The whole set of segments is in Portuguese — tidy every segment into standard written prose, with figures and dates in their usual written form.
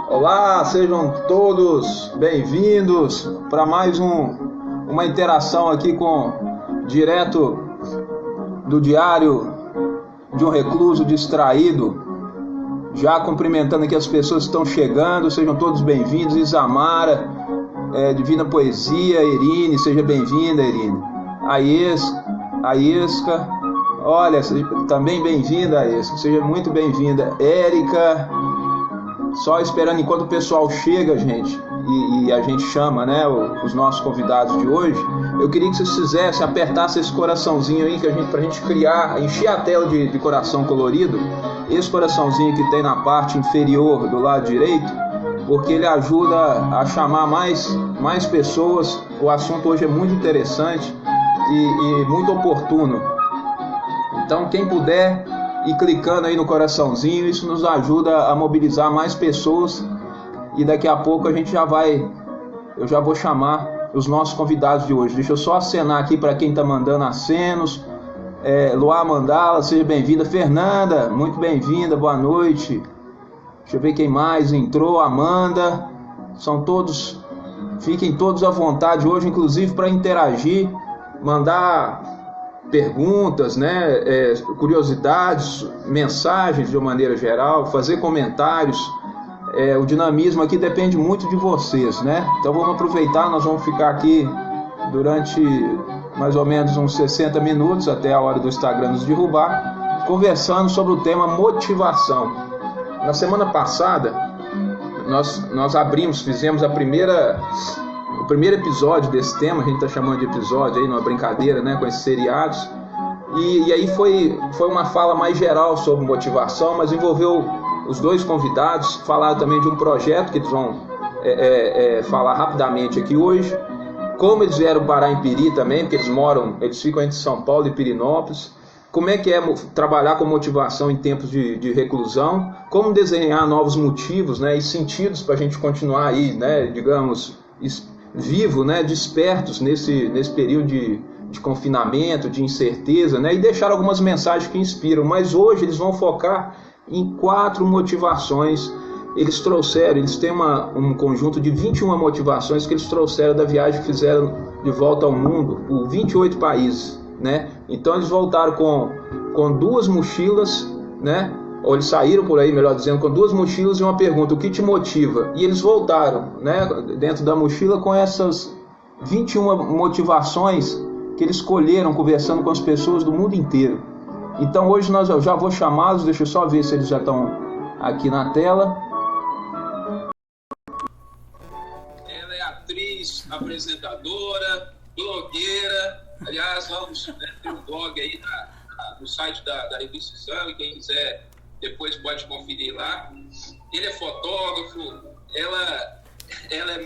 Olá, sejam todos bem-vindos para mais uma interação aqui direto do Diário de um Recluso Distraído. Já cumprimentando aqui as pessoas que estão chegando, sejam todos bem-vindos. Isamara, Divina Poesia, Irine, seja bem-vinda, Irine. Aisca, olha, também bem-vinda, Aisca, seja muito bem-vinda. Érica, só esperando enquanto o pessoal chega, gente, e a gente chama, né, os nossos convidados de hoje. Eu queria que vocês fizessem, apertassem esse coraçãozinho aí pra gente criar, encher a tela de coração colorido. Esse coraçãozinho que tem na parte inferior do lado direito, porque ele ajuda a chamar mais pessoas. O assunto hoje é muito interessante e muito oportuno. Então, quem puder ir clicando aí no coraçãozinho, isso nos ajuda a mobilizar mais pessoas, e daqui a pouco eu já vou chamar os nossos convidados de hoje. Deixa eu só acenar aqui para quem está mandando acenos. Luá Mandala, seja bem-vinda. Fernanda, muito bem-vinda, boa noite. Deixa eu ver quem mais entrou. Amanda, fiquem todos à vontade hoje, inclusive para interagir, mandar perguntas, né, curiosidades, mensagens de uma maneira geral, fazer comentários. O dinamismo aqui depende muito de vocês, né? Então vamos aproveitar, nós vamos ficar aqui durante mais ou menos uns 60 minutos, até a hora do Instagram nos derrubar, conversando sobre o tema motivação. Na semana passada, nós fizemos o primeiro episódio desse tema. A gente está chamando de episódio aí, numa brincadeira, né, com esses seriados, e aí foi uma fala mais geral sobre motivação, mas envolveu os dois convidados, falaram também de um projeto que eles vão falar rapidamente aqui hoje, como eles vieram parar em Piri também, porque eles ficam entre São Paulo e Pirinópolis, como é que é trabalhar com motivação em tempos de reclusão, como desenhar novos motivos, né, e sentidos para a gente continuar aí, né, digamos, vivo, né, despertos nesse período de confinamento, de incerteza, né, e deixar algumas mensagens que inspiram. Mas hoje eles vão focar em 4 motivações. Eles têm um conjunto de 21 motivações que eles trouxeram da viagem que fizeram de volta ao mundo, por 28 países, né? Então eles voltaram com 2 mochilas, né? Ou eles saíram por aí, melhor dizendo, com 2 mochilas e uma pergunta: o que te motiva? E eles voltaram, né, dentro da mochila com essas 21 motivações que eles escolheram, conversando com as pessoas do mundo inteiro. Então hoje eu já vou chamá-los, deixa eu só ver se eles já estão aqui na tela. Ela é atriz, apresentadora, blogueira. Aliás, ter um blog aí no site da Revista Exame, quem quiser depois pode conferir lá. Ele é fotógrafo, ela é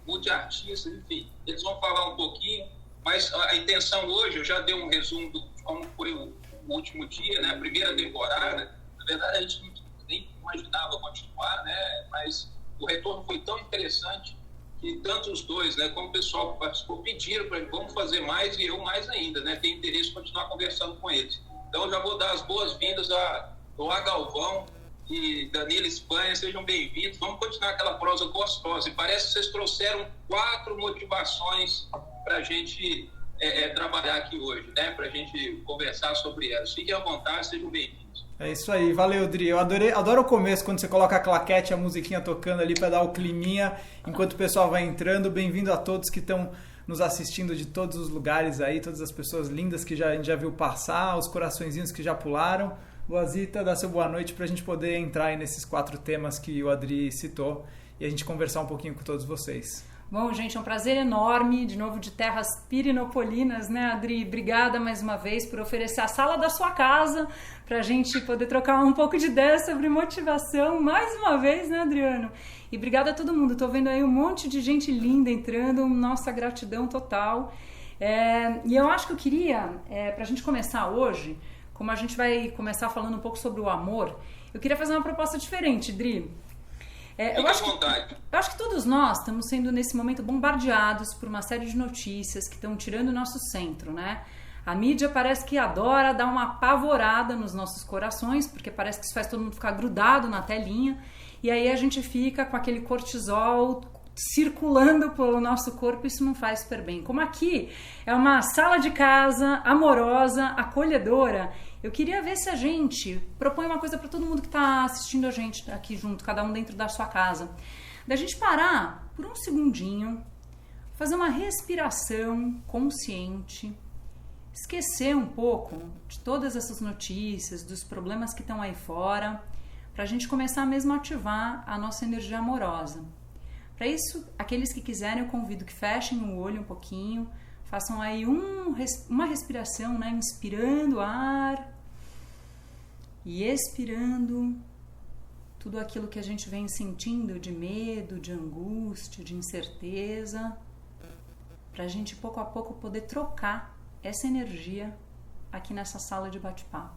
multi-artista, enfim. Eles vão falar um pouquinho, mas a intenção hoje, eu já dei um resumo de como foi o último dia, né, a primeira temporada. Na verdade, a gente nem imaginava continuar, né, mas o retorno foi tão interessante que tanto os dois, né, como o pessoal que participou, pediram para vamos fazer mais, e eu mais ainda, né, tenho interesse em continuar conversando com eles. Então, eu já vou dar as boas-vindas a Luá Galvão e Danila Espanha, sejam bem-vindos. Vamos continuar aquela prosa gostosa. E parece que vocês trouxeram 4 motivações para a gente trabalhar aqui hoje, né? Para a gente conversar sobre elas. Fiquem à vontade, sejam bem-vindos. É isso aí, valeu, Dri. Eu adoro o começo, quando você coloca a claquete, a musiquinha tocando ali para dar o climinha, enquanto o pessoal vai entrando. Bem-vindo a todos que estão nos assistindo de todos os lugares aí, todas as pessoas lindas que a gente já viu passar, os coraçõezinhos que já pularam. Luazita, dá seu boa noite para a gente poder entrar aí nesses 4 temas que o Adri citou e a gente conversar um pouquinho com todos vocês. Bom, gente, é um prazer enorme, de novo de terras pirinopolinas, né, Adri? Obrigada mais uma vez por oferecer a sala da sua casa para a gente poder trocar um pouco de ideia sobre motivação, mais uma vez, né, Adriano? E obrigada a todo mundo, tô vendo aí um monte de gente linda entrando, nossa gratidão total. E eu acho que eu queria, para a gente começar hoje, como a gente vai começar falando um pouco sobre o amor, eu queria fazer uma proposta diferente, Dri. Eu acho que todos nós estamos sendo nesse momento bombardeados por uma série de notícias que estão tirando o nosso centro, né? A mídia parece que adora dar uma apavorada nos nossos corações, porque parece que isso faz todo mundo ficar grudado na telinha, e aí a gente fica com aquele cortisol circulando pelo nosso corpo, isso não faz super bem. Como aqui é uma sala de casa amorosa, acolhedora, eu queria ver se a gente propõe uma coisa para todo mundo que está assistindo a gente aqui junto, cada um dentro da sua casa. Da gente parar por um segundinho, fazer uma respiração consciente, esquecer um pouco de todas essas notícias, dos problemas que estão aí fora, para a gente começar mesmo a ativar a nossa energia amorosa. Para isso, aqueles que quiserem, eu convido que fechem o olho um pouquinho, façam aí uma respiração, né? Inspirando ar e expirando tudo aquilo que a gente vem sentindo de medo, de angústia, de incerteza, para a gente pouco a pouco poder trocar essa energia aqui nessa sala de bate-papo.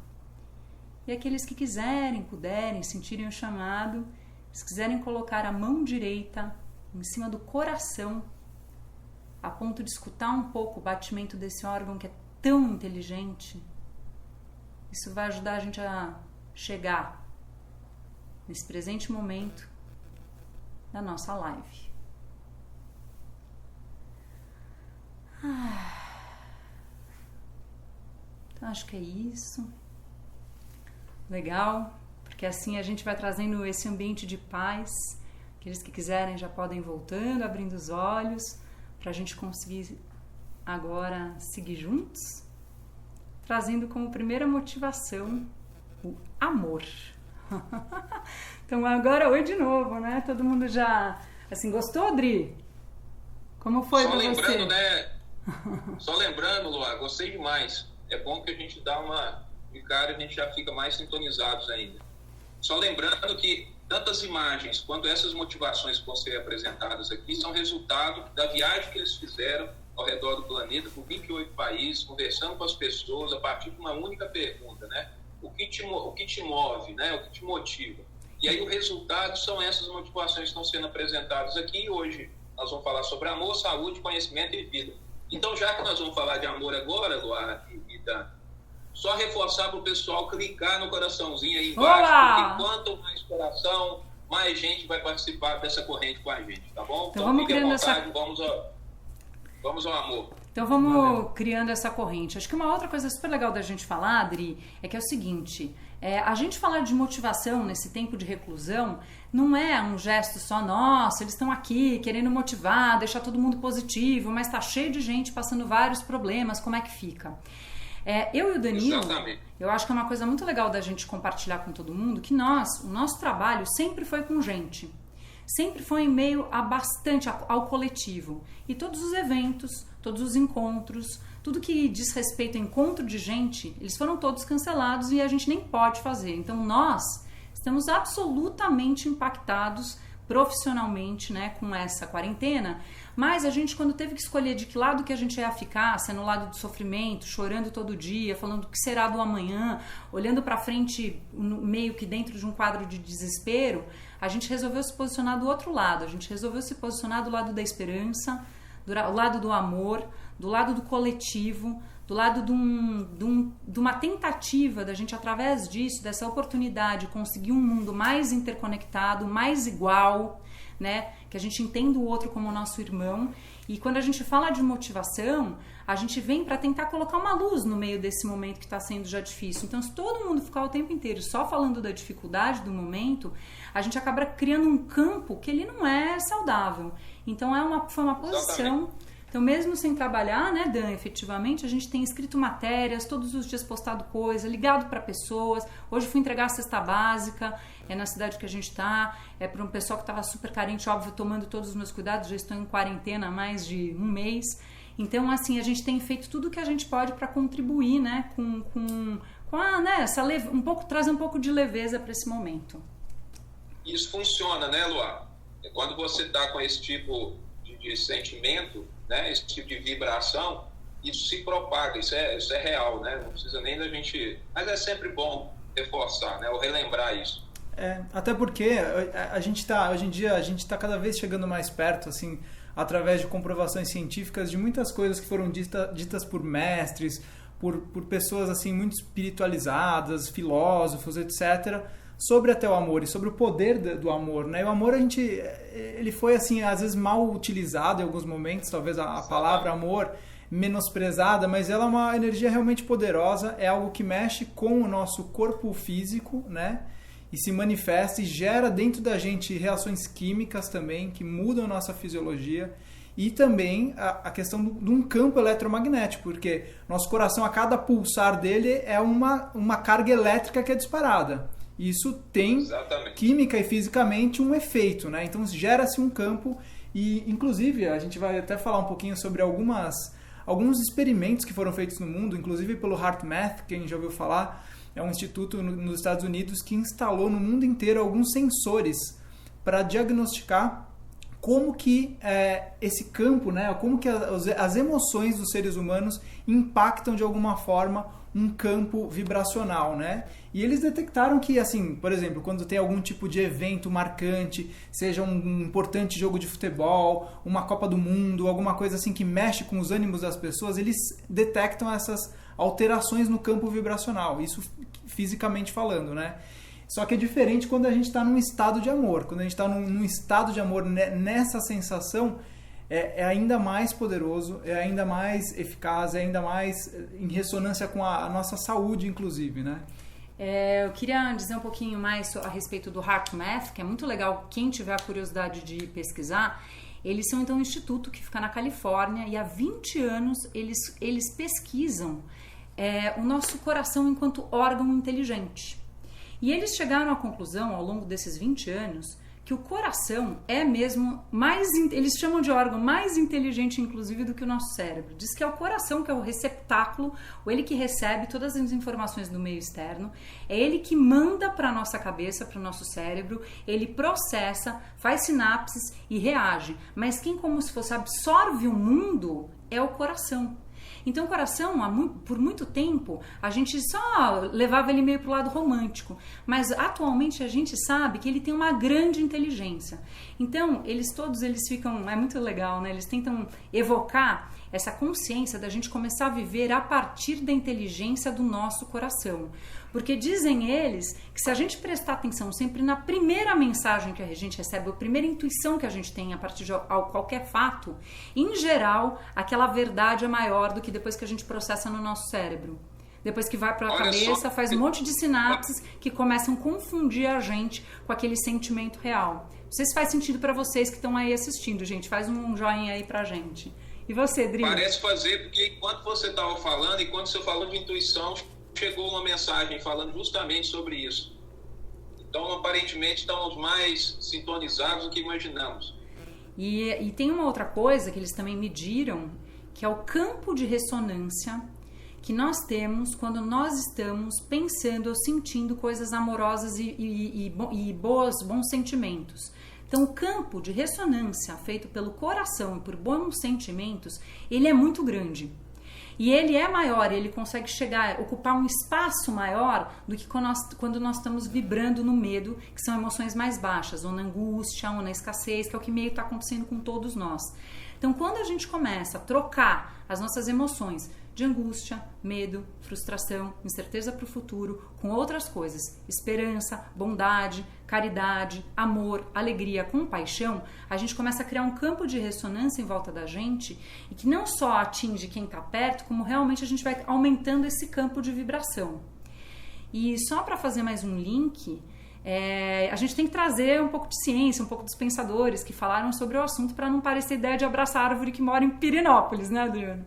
E aqueles que quiserem, puderem, sentirem o chamado, se quiserem colocar a mão direita em cima do coração, a ponto de escutar um pouco o batimento desse órgão que é tão inteligente, isso vai ajudar a gente a chegar nesse presente momento da nossa live. Então acho que é isso. Legal, porque assim a gente vai trazendo esse ambiente de paz. Aqueles que quiserem já podem ir voltando, abrindo os olhos, para a gente conseguir agora seguir juntos, trazendo como primeira motivação o amor. Então agora oi de novo, né? Todo mundo já, assim, gostou, Adri? Como foi para você? Só lembrando, né? Só lembrando, Luá, gostei demais. É bom que a gente dá uma... De cara, a gente já fica mais sintonizados ainda. Só lembrando que tantas imagens quanto essas motivações que vão ser apresentadas aqui são resultado da viagem que eles fizeram ao redor do planeta, por 28 países, conversando com as pessoas a partir de uma única pergunta, né? O que te move, né? O que te motiva? E aí o resultado são essas motivações que estão sendo apresentadas aqui. E hoje nós vamos falar sobre amor, saúde, conhecimento e vida. Então, já que nós vamos falar de amor agora, Luar e Dan, só reforçar para o pessoal clicar no coraçãozinho aí embaixo, porque quanto mais coração, mais gente vai participar dessa corrente com a gente, tá bom? Então vamos criando vontade, vamos ao amor. Então vamos criando essa corrente. Acho que uma outra coisa super legal da gente falar, Adri, é que é o seguinte, a gente falar de motivação nesse tempo de reclusão não é um gesto só, nossa, eles estão aqui querendo motivar, deixar todo mundo positivo, mas tá cheio de gente passando vários problemas, como é que fica? Eu e o Danilo, exatamente. Eu acho que é uma coisa muito legal da gente compartilhar com todo mundo, que o nosso trabalho sempre foi com gente, sempre foi em meio ao coletivo. E todos os eventos, todos os encontros, tudo que diz respeito a encontro de gente, eles foram todos cancelados e a gente nem pode fazer. Então nós estamos absolutamente impactados profissionalmente, né, com essa quarentena, mas a gente, quando teve que escolher de que lado que a gente ia ficar, se é no lado do sofrimento, chorando todo dia, falando o que será do amanhã, olhando para frente meio que dentro de um quadro de desespero, a gente resolveu se posicionar do outro lado, a gente resolveu se posicionar do lado da esperança, do lado do amor, do lado do coletivo, do lado de uma tentativa da gente, através disso, dessa oportunidade, conseguir um mundo mais interconectado, mais igual, né? Que a gente entenda o outro como nosso irmão. E quando a gente fala de motivação, a gente vem para tentar colocar uma luz no meio desse momento que está sendo já difícil. Então, se todo mundo ficar o tempo inteiro só falando da dificuldade do momento, a gente acaba criando um campo que ele não é saudável. Então, foi uma posição... Então, mesmo sem trabalhar, né, Dan, efetivamente, a gente tem escrito matérias, todos os dias postado coisa, ligado para pessoas. Hoje fui entregar a cesta básica, na cidade que a gente está, para um pessoal que estava super carente, óbvio, tomando todos os meus cuidados, já estou em quarentena há mais de um mês. Então, assim, a gente tem feito tudo o que a gente pode para contribuir, né, trazer um pouco de leveza para esse momento. Isso funciona, né, Luá? Quando você está com esse tipo de sentimento, né, esse tipo de vibração, isso se propaga, isso é real, né? Não precisa nem da gente... Mas é sempre bom reforçar, né, ou relembrar isso. Até porque hoje em dia a gente está cada vez chegando mais perto, assim, através de comprovações científicas de muitas coisas que foram ditas por mestres, por pessoas assim muito espiritualizadas, filósofos, etc., sobre até o amor e sobre o poder do amor, né? E o amor, ele foi assim, às vezes mal utilizado em alguns momentos, talvez a palavra amor menosprezada, mas ela é uma energia realmente poderosa, é algo que mexe com o nosso corpo físico, né? E se manifesta e gera dentro da gente reações químicas também, que mudam a nossa fisiologia. E também a questão de um campo eletromagnético, porque nosso coração, a cada pulsar dele, é uma carga elétrica que é disparada. Isso tem, exatamente, química e fisicamente um efeito, né? Então gera-se um campo e, inclusive, a gente vai até falar um pouquinho sobre alguns experimentos que foram feitos no mundo, inclusive pelo HeartMath, quem já ouviu falar, é um instituto nos Estados Unidos que instalou no mundo inteiro alguns sensores para diagnosticar como que esse campo, né, como que as emoções dos seres humanos impactam de alguma forma um campo vibracional, né? E eles detectaram que, assim, por exemplo, quando tem algum tipo de evento marcante, seja um importante jogo de futebol, uma Copa do Mundo, alguma coisa assim que mexe com os ânimos das pessoas, eles detectam essas alterações no campo vibracional, isso fisicamente falando, né? Só que é diferente quando a gente está num estado de amor. Quando a gente está num estado de amor, nessa sensação, é ainda mais poderoso, é ainda mais eficaz, é ainda mais em ressonância com a nossa saúde, inclusive, né? Eu queria dizer um pouquinho mais a respeito do HeartMath, que é muito legal, quem tiver a curiosidade de pesquisar. Eles são, então, um instituto que fica na Califórnia e há 20 anos eles pesquisam o nosso coração enquanto órgão inteligente. E eles chegaram à conclusão, ao longo desses 20 anos, que o coração é mesmo eles chamam de órgão mais inteligente, inclusive, do que o nosso cérebro. Diz que é o coração que é o receptáculo, ou ele que recebe todas as informações do meio externo, é ele que manda para a nossa cabeça, para o nosso cérebro, ele processa, faz sinapses e reage. Mas quem, como se fosse, absorve o mundo é o coração. Então o coração, por muito tempo, a gente só levava ele meio para o lado romântico, mas atualmente a gente sabe que ele tem uma grande inteligência. Então eles ficam, é muito legal, né? Eles tentam evocar essa consciência da gente começar a viver a partir da inteligência do nosso coração. Porque dizem eles que se a gente prestar atenção sempre na primeira mensagem que a gente recebe, a primeira intuição que a gente tem a partir de qualquer fato, em geral, aquela verdade é maior do que depois que a gente processa no nosso cérebro. Depois que vai para a cabeça, faz um monte de sinapses que começam a confundir a gente com aquele sentimento real. Não sei se faz sentido para vocês que estão aí assistindo, gente. Faz um joinha aí pra gente. E você, Dri? Parece fazer, porque enquanto você estava falando, enquanto você falou de intuição, chegou uma mensagem falando justamente sobre isso. Então, aparentemente, estamos mais sintonizados do que imaginamos. E tem uma outra coisa que eles também mediram, que é o campo de ressonância que nós temos quando nós estamos pensando ou sentindo coisas amorosas e bons sentimentos. Então, o campo de ressonância feito pelo coração e por bons sentimentos, ele é muito grande. E ele é maior, ele consegue ocupar um espaço maior do que quando nós estamos vibrando no medo, que são emoções mais baixas, ou na angústia, ou na escassez, que é o que meio está acontecendo com todos nós. Então, quando a gente começa a trocar as nossas emoções de angústia, medo, frustração, incerteza para o futuro, com outras coisas, esperança, bondade, caridade, amor, alegria, compaixão, a gente começa a criar um campo de ressonância em volta da gente e que não só atinge quem está perto, como realmente a gente vai aumentando esse campo de vibração. E só para fazer mais um link, a gente tem que trazer um pouco de ciência, um pouco dos pensadores que falaram sobre o assunto para não parecer ideia de abraçar a árvore que mora em Pirenópolis, né, Adriano?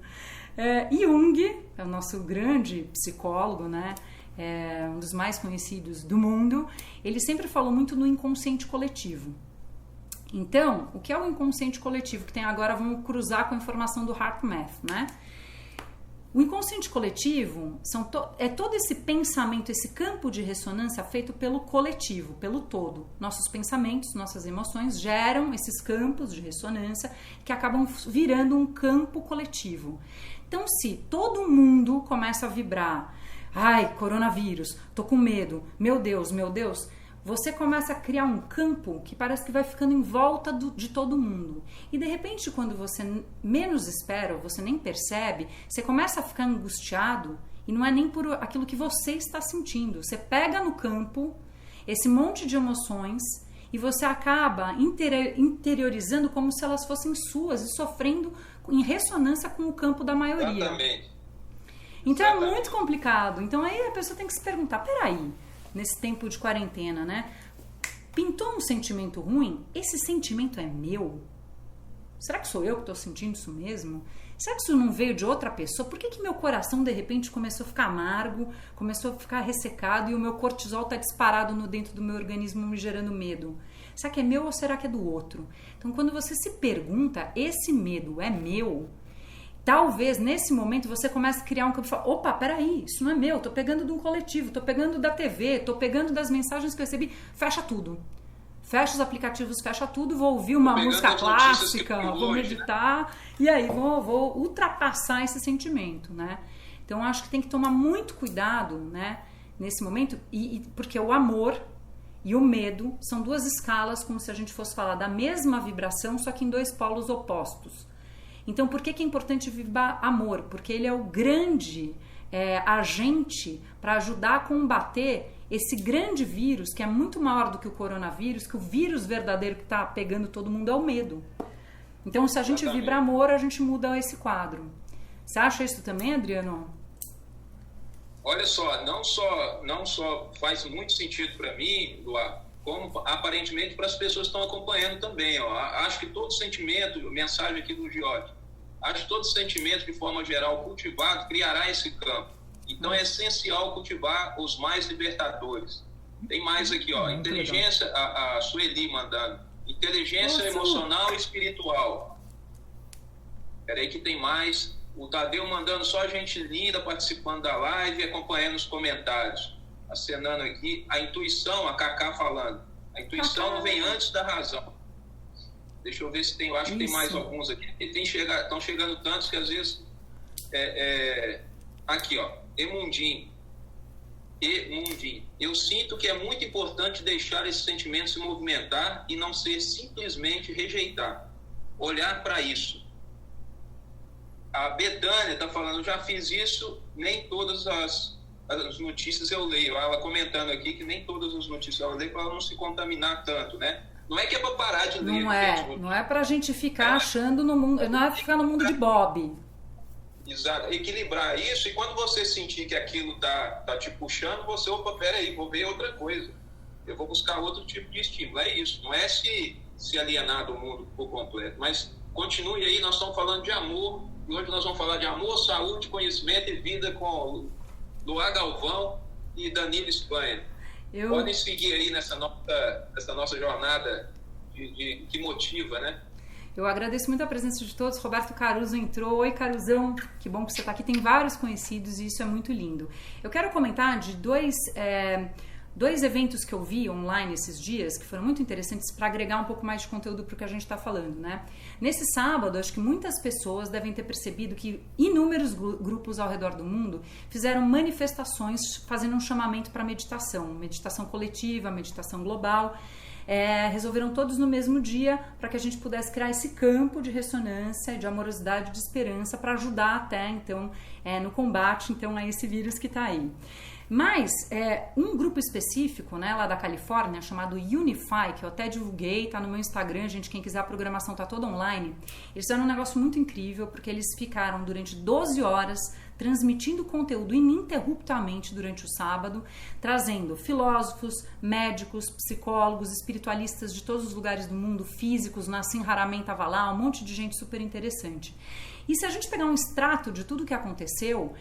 Jung, é o nosso grande psicólogo, né? Um dos mais conhecidos do mundo, ele sempre falou muito no inconsciente coletivo. Então, o que é o inconsciente coletivo? Que tem agora, vamos cruzar com a informação do HeartMath, né? O inconsciente coletivo é todo esse pensamento, esse campo de ressonância feito pelo coletivo, pelo todo. Nossos pensamentos, nossas emoções geram esses campos de ressonância que acabam virando um campo coletivo. Então, se todo mundo começa a vibrar, ai, coronavírus, tô com medo, meu Deus, você começa a criar um campo que parece que vai ficando em volta de todo mundo. E de repente, quando você menos espera, você nem percebe, você começa a ficar angustiado e não é nem por aquilo que você está sentindo. Você pega no campo esse monte de emoções e você acaba interiorizando como se elas fossem suas e sofrendo em ressonância com o campo da maioria. Exatamente. Então é muito complicado. Então aí a pessoa tem que se perguntar, peraí, nesse tempo de quarentena, né? Pintou um sentimento ruim? Esse sentimento é meu? Será que sou eu que estou sentindo isso mesmo? Será que isso não veio de outra pessoa? Por que meu coração de repente começou a ficar amargo, começou a ficar ressecado e o meu cortisol está disparado dentro do meu organismo me gerando medo? Será que é meu ou será que é do outro? Então quando você se pergunta, esse medo é meu? Talvez nesse momento você comece a criar um campo e falar, opa, peraí, isso não é meu, tô pegando de um coletivo, tô pegando da TV, tô pegando das mensagens que eu recebi, fecha tudo. Fecha os aplicativos, fecha tudo, vou ouvir uma música clássica, vou meditar, e aí vou ultrapassar esse sentimento, né? Então acho que tem que tomar muito cuidado, né, nesse momento, porque o amor e o medo são duas escalas, como se a gente fosse falar da mesma vibração, só que em dois polos opostos. Então, por que é importante vibrar amor? Porque ele é o grande agente para ajudar a combater esse grande vírus, que é muito maior do que o coronavírus, que o vírus verdadeiro que está pegando todo mundo é o medo. Então, se a gente vibra amor, a gente muda esse quadro. Você acha isso também, Adriano? Olha só, não só faz muito sentido para mim, Luá, como aparentemente para as pessoas que estão acompanhando também. Ó. Acho que todo sentimento, mensagem aqui do Giorgio, acho que todo sentimento de forma geral cultivado criará esse campo. Então é essencial cultivar os mais libertadores. Tem mais aqui, ó, inteligência, a Sueli mandando, inteligência emocional e espiritual. Peraí que tem mais. O Tadeu mandando só gente linda participando da live e acompanhando os comentários. Acenando aqui, a intuição, a Cacá falando, a intuição vem antes da razão. Deixa eu ver se tem, eu acho que tem mais alguns aqui. Estão chegando tantos que às vezes aqui, ó, Emundim. Eu sinto que é muito importante deixar esse sentimento se movimentar e não ser simplesmente rejeitar. Olhar para isso. A Betânia está falando, já fiz isso, nem todas as notícias eu leio. Ela comentando aqui que nem todas as notícias ela lê para ela não se contaminar tanto, né? Não é que é para parar de ler. Não é para a gente ficar achando no mundo, não é ficar no mundo de Bob. Exato, equilibrar isso, e quando você sentir que aquilo tá te puxando, você, opa, peraí, vou ver outra coisa. Eu vou buscar outro tipo de estímulo. É isso, não é se alienar do mundo por completo, mas continue aí, nós estamos falando de amor, e hoje nós vamos falar de amor, saúde, conhecimento e vida com Luá Galvão e Danilo Espanha. Podem seguir aí nessa nossa jornada que motiva, né? Eu agradeço muito a presença de todos. Roberto Caruso entrou. Oi, Caruzão. Que bom que você está aqui. Tem vários conhecidos e isso é muito lindo. Eu quero comentar de dois eventos que eu vi online esses dias, que foram muito interessantes para agregar um pouco mais de conteúdo para o que a gente está falando, né? Nesse sábado, acho que muitas pessoas devem ter percebido que inúmeros grupos ao redor do mundo fizeram manifestações fazendo um chamamento para meditação coletiva, meditação global. Resolveram todos no mesmo dia para que a gente pudesse criar esse campo de ressonância, de amorosidade, de esperança para ajudar até então no combate então a esse vírus que está aí. Mas um grupo específico, né, lá da Califórnia, chamado Unify, que eu até divulguei, tá no meu Instagram, gente, quem quiser, a programação tá toda online. Eles fizeram um negócio muito incrível, porque eles ficaram durante 12 horas transmitindo conteúdo ininterruptamente durante o sábado, trazendo filósofos, médicos, psicólogos, espiritualistas de todos os lugares do mundo, físicos, Nassim Haramein estava lá, um monte de gente super interessante. E se a gente pegar um extrato de tudo que aconteceu,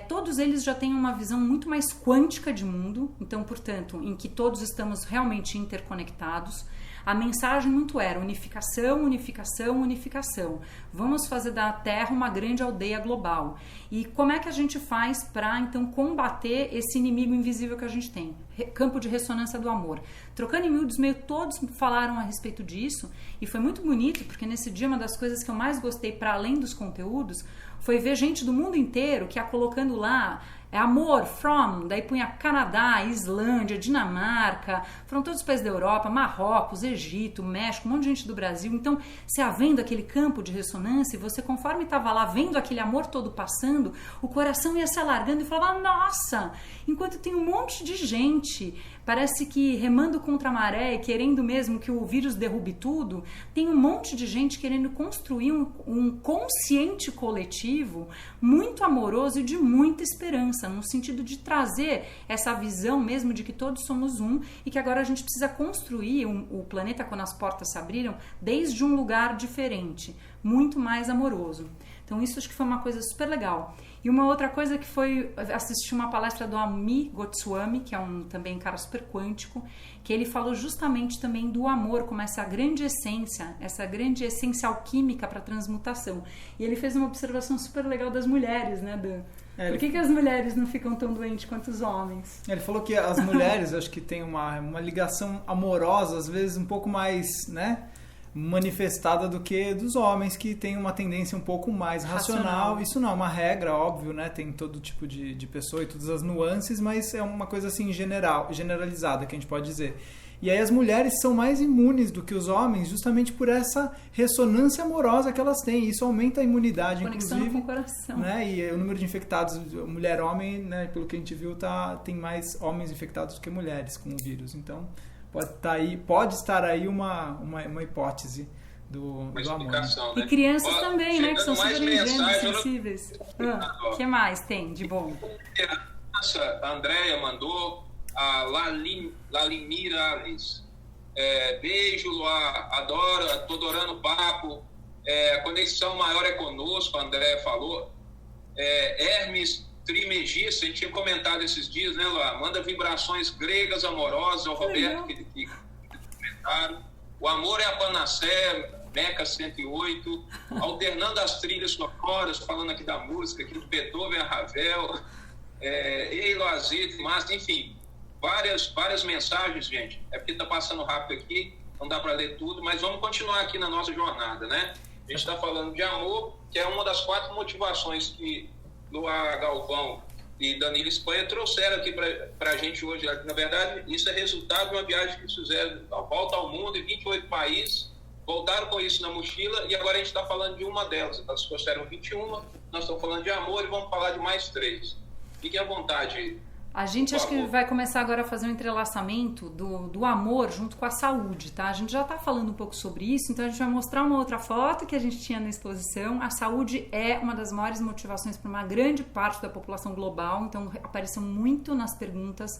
todos eles já têm uma visão muito mais quântica de mundo, então, portanto, em que todos estamos realmente interconectados. A mensagem muito era unificação, unificação, unificação. Vamos fazer da Terra uma grande aldeia global. E como é que a gente faz para, então, combater esse inimigo invisível que a gente tem? Campo de ressonância do amor. Trocando em miúdos, meio todos falaram a respeito disso, e foi muito bonito, porque nesse dia uma das coisas que eu mais gostei, para além dos conteúdos, foi ver gente do mundo inteiro que ia colocando lá amor, from, daí punha Canadá, Islândia, Dinamarca, foram todos os países da Europa, Marrocos, Egito, México, um monte de gente do Brasil. Então, você havendo aquele campo de ressonância, você, conforme estava lá vendo aquele amor todo passando, o coração ia se alargando e falava, nossa, enquanto tem um monte de gente, parece que remando contra a maré, querendo mesmo que o vírus derrube tudo, tem um monte de gente querendo construir um consciente coletivo muito amoroso e de muita esperança, no sentido de trazer essa visão mesmo de que todos somos um e que agora a gente precisa construir o planeta quando as portas se abriram desde um lugar diferente, muito mais amoroso. Então isso acho que foi uma coisa super legal. E uma outra coisa que foi assistir uma palestra do Ami Goswami, que é também um cara super quântico, que ele falou justamente também do amor como essa grande essência alquímica para transmutação. E ele fez uma observação super legal das mulheres, né, Dan? Por que as mulheres não ficam tão doentes quanto os homens? Ele falou que as mulheres, acho que tem uma ligação amorosa, às vezes um pouco mais, né, manifestada do que dos homens, que tem uma tendência um pouco mais racional. Isso não é uma regra, óbvio, né? Tem todo tipo de pessoa e todas as nuances, mas é uma coisa assim generalizada que a gente pode dizer. E aí as mulheres são mais imunes do que os homens, justamente por essa ressonância amorosa que elas têm. Isso aumenta a imunidade, conexão inclusive. Com o coração. Né? E o número de infectados, mulher-homem, né? Pelo que a gente viu, tem mais homens infectados do que mulheres com o vírus. Então, pode estar aí uma hipótese do amor. Né? E crianças também, né? Que são super ingênuos, sensíveis. O que mais tem de bom? A Andréia mandou, a Lalimira Alice. Beijo, Luá, tô adorando o papo. A conexão maior é conosco, a Andréia falou. Hermes Trimegista, a gente tinha comentado esses dias, né, Luá? Manda vibrações gregas amorosas ao Roberto, que comentaram. O amor é a panaceia, Meca 108, alternando as trilhas sonoras, falando aqui da música, aqui do Beethoven a Ravel, Eilo Azito, Massa, enfim, várias mensagens, gente. É porque está passando rápido aqui, não dá para ler tudo, mas vamos continuar aqui na nossa jornada, né? A gente está falando de amor, que é uma das 4 motivações que Luá Galvão e Danilo Espanha trouxeram aqui para a gente hoje. Na verdade, isso é resultado de uma viagem que eles fizeram a volta ao mundo em 28 países, voltaram com isso na mochila e agora a gente está falando de uma delas. Elas trouxeram 21, nós estamos falando de amor e vamos falar de mais 3. Fiquem à vontade. A gente acho que vai começar agora a fazer um entrelaçamento do amor junto com a saúde, tá? A gente já está falando um pouco sobre isso, então a gente vai mostrar uma outra foto que a gente tinha na exposição. A saúde é uma das maiores motivações para uma grande parte da população global, então apareceu muito nas perguntas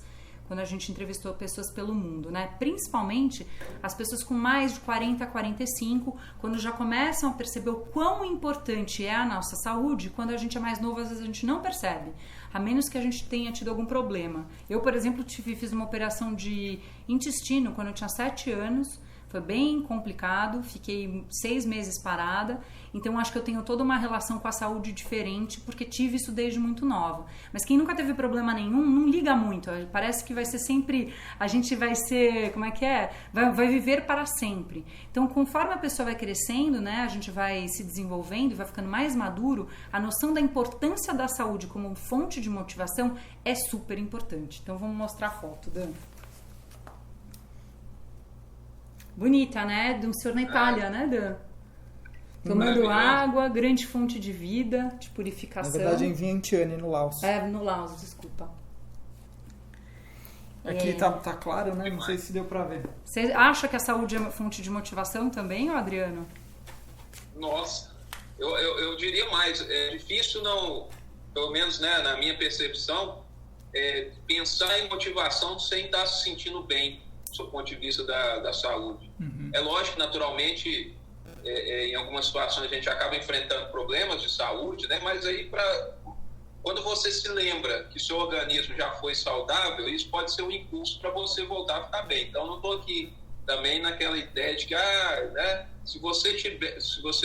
quando a gente entrevistou pessoas pelo mundo, né? Principalmente as pessoas com mais de 40 a 45, quando já começam a perceber o quão importante é a nossa saúde. Quando a gente é mais novo, às vezes a gente não percebe, a menos que a gente tenha tido algum problema. Eu, por exemplo, fiz uma operação de intestino quando eu tinha 7 anos, foi bem complicado, fiquei 6 meses parada, então acho que eu tenho toda uma relação com a saúde diferente, porque tive isso desde muito nova. Mas quem nunca teve problema nenhum, não liga muito, parece que vai ser sempre, a gente vai ser, vai viver para sempre. Então conforme a pessoa vai crescendo, né, a gente vai se desenvolvendo e vai ficando mais maduro, a noção da importância da saúde como fonte de motivação é super importante. Então vamos mostrar a foto, Dan. Bonita, né? De um senhor na Itália, né, Dan? Tomando água, grande fonte de vida, de purificação. Na verdade, em Vientiane, no Laos. No Laos, desculpa. Aqui tá claro, né? Não sei se deu para ver. Você acha que a saúde é fonte de motivação também, Adriano? Nossa, eu diria mais. É difícil não, pelo menos, né, na minha percepção, pensar em motivação sem estar se sentindo bem, do seu ponto de vista da saúde. Uhum. É lógico que, naturalmente, em algumas situações a gente acaba enfrentando problemas de saúde, né? Mas aí, quando você se lembra que seu organismo já foi saudável, isso pode ser um impulso para você voltar a ficar bem. Então, não estou aqui também naquela ideia de que né, se você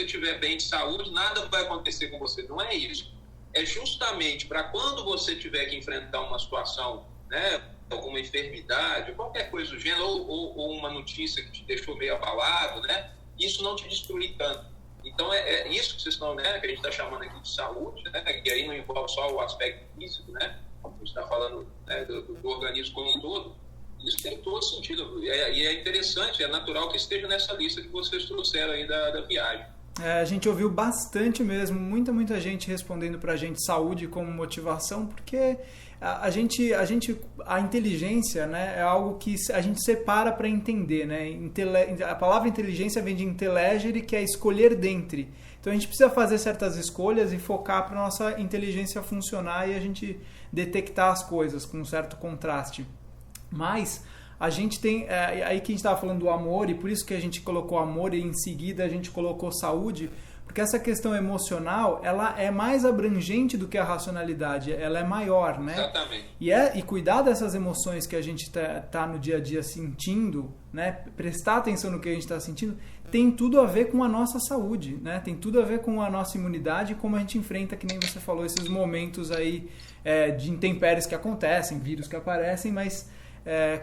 tiver bem de saúde, nada vai acontecer com você. Não é isso. É justamente para quando você tiver que enfrentar uma situação, né, alguma enfermidade, qualquer coisa do gênero, ou uma notícia que te deixou meio abalado, né, isso não te destruir tanto. Então, é isso que vocês estão, né, que a gente está chamando aqui de saúde, né, que aí não envolve só o aspecto físico, né, a gente está falando, né, do organismo como um todo. Isso tem todo sentido. E é interessante, é natural que esteja nessa lista que vocês trouxeram aí da viagem. A gente ouviu bastante mesmo, muita gente respondendo pra gente saúde como motivação, porque a inteligência, né, é algo que a gente separa para entender, né? A palavra inteligência vem de intellegere, que é escolher dentre. Então a gente precisa fazer certas escolhas e focar para nossa inteligência funcionar e a gente detectar as coisas com um certo contraste. Mas a gente tem, aí que a gente estava falando do amor, e por isso que a gente colocou amor e em seguida a gente colocou saúde, porque essa questão emocional, ela é mais abrangente do que a racionalidade, ela é maior, né? Exatamente. E cuidar dessas emoções que a gente tá no dia a dia sentindo, né? Prestar atenção no que a gente está sentindo, tem tudo a ver com a nossa saúde, né? Tem tudo a ver com a nossa imunidade e como a gente enfrenta, que nem você falou, esses momentos aí de intempéries que acontecem, vírus que aparecem, mas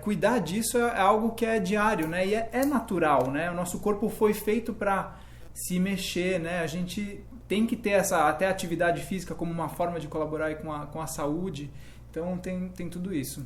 cuidar disso é algo que é diário, né? E é natural, né? O nosso corpo foi feito para se mexer, né? A gente tem que ter até a atividade física como uma forma de colaborar com a saúde. Então tem tudo isso.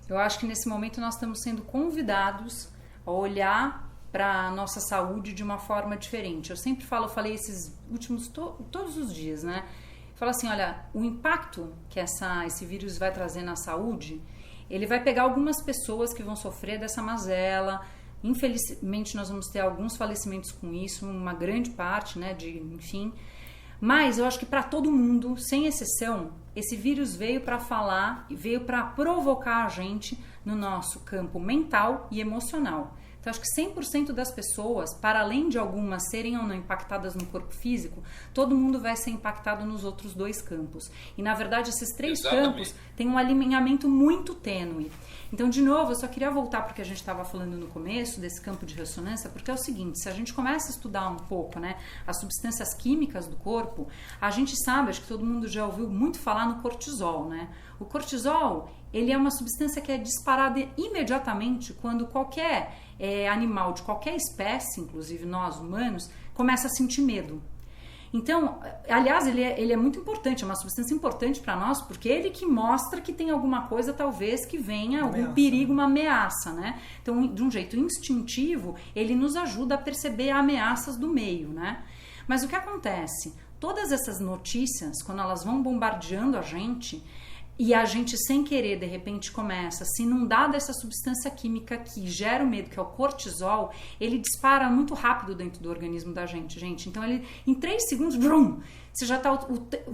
Eu acho que nesse momento nós estamos sendo convidados a olhar para a nossa saúde de uma forma diferente. Eu sempre falei esses últimos todos os dias, né? Falo assim, olha, o impacto que esse vírus vai trazer na saúde, ele vai pegar algumas pessoas que vão sofrer dessa mazela. Infelizmente, nós vamos ter alguns falecimentos com isso, uma grande parte, né, enfim. Mas eu acho que para todo mundo, sem exceção, esse vírus veio para falar, veio para provocar a gente no nosso campo mental e emocional. Então, acho que 100% das pessoas, para além de algumas serem ou não impactadas no corpo físico, todo mundo vai ser impactado nos outros dois campos. E, na verdade, esses três campos têm um alinhamento muito tênue. Então, de novo, eu só queria voltar para o que a gente estava falando no começo, desse campo de ressonância, porque é o seguinte, se a gente começa a estudar um pouco, né, as substâncias químicas do corpo, a gente sabe, acho que todo mundo já ouviu muito falar no cortisol, né? O cortisol, ele é uma substância que é disparada imediatamente quando qualquer animal de qualquer espécie, inclusive nós humanos, começa a sentir medo. Então, aliás, ele é muito importante, é uma substância importante para nós, porque ele que mostra que tem alguma coisa, talvez, que venha algum perigo, uma ameaça, né? Então, de um jeito instintivo, ele nos ajuda a perceber ameaças do meio, né? Mas o que acontece? Todas essas notícias, quando elas vão bombardeando a gente, e a gente, sem querer, de repente começa a se inundar dessa substância química que gera o medo, que é o cortisol, ele dispara muito rápido dentro do organismo da gente. Então, ele, em 3 segundos, brum, você já tá,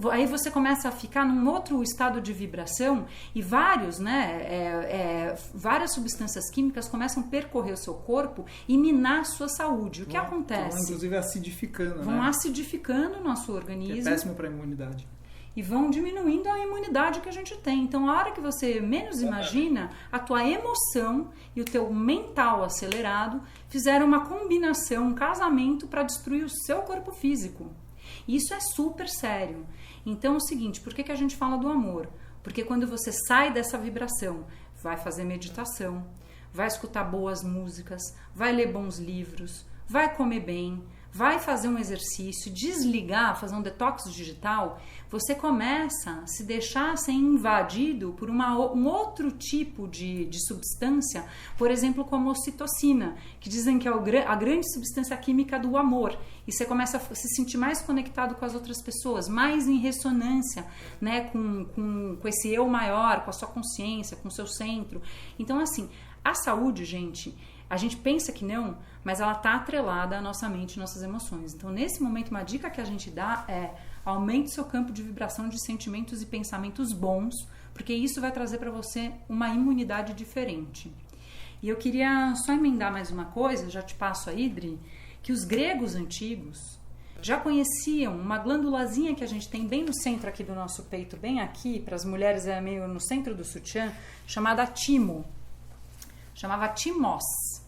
aí você começa a ficar num outro estado de vibração e várias substâncias químicas começam a percorrer o seu corpo e minar a sua saúde. O que acontece? Vão, inclusive, acidificando, Vão acidificando o nosso organismo. Que é péssimo para a imunidade. E vão diminuindo a imunidade que a gente tem. Então, a hora que você menos imagina, a tua emoção e o teu mental acelerado fizeram uma combinação, um casamento para destruir o seu corpo físico. E isso é super sério. Então, é o seguinte, por que a gente fala do amor? Porque quando você sai dessa vibração, vai fazer meditação, vai escutar boas músicas, vai ler bons livros, vai comer bem, vai fazer um exercício, desligar, fazer um detox digital, você começa a se deixar ser invadido por um outro tipo de substância, por exemplo, como a ocitocina, que dizem que é a grande substância química do amor. E você começa a se sentir mais conectado com as outras pessoas, mais em ressonância, né, com esse eu maior, com a sua consciência, com o seu centro. Então, assim, a saúde, gente, a gente pensa que não, mas ela está atrelada à nossa mente e nossas emoções. Então, nesse momento, uma dica que a gente dá é: aumente seu campo de vibração de sentimentos e pensamentos bons, porque isso vai trazer para você uma imunidade diferente. E eu queria só emendar mais uma coisa, já te passo aí, Dri, que os gregos antigos já conheciam uma glândulazinha que a gente tem bem no centro aqui do nosso peito, bem aqui, para as mulheres é meio no centro do sutiã, chamada timo. Chamava timós.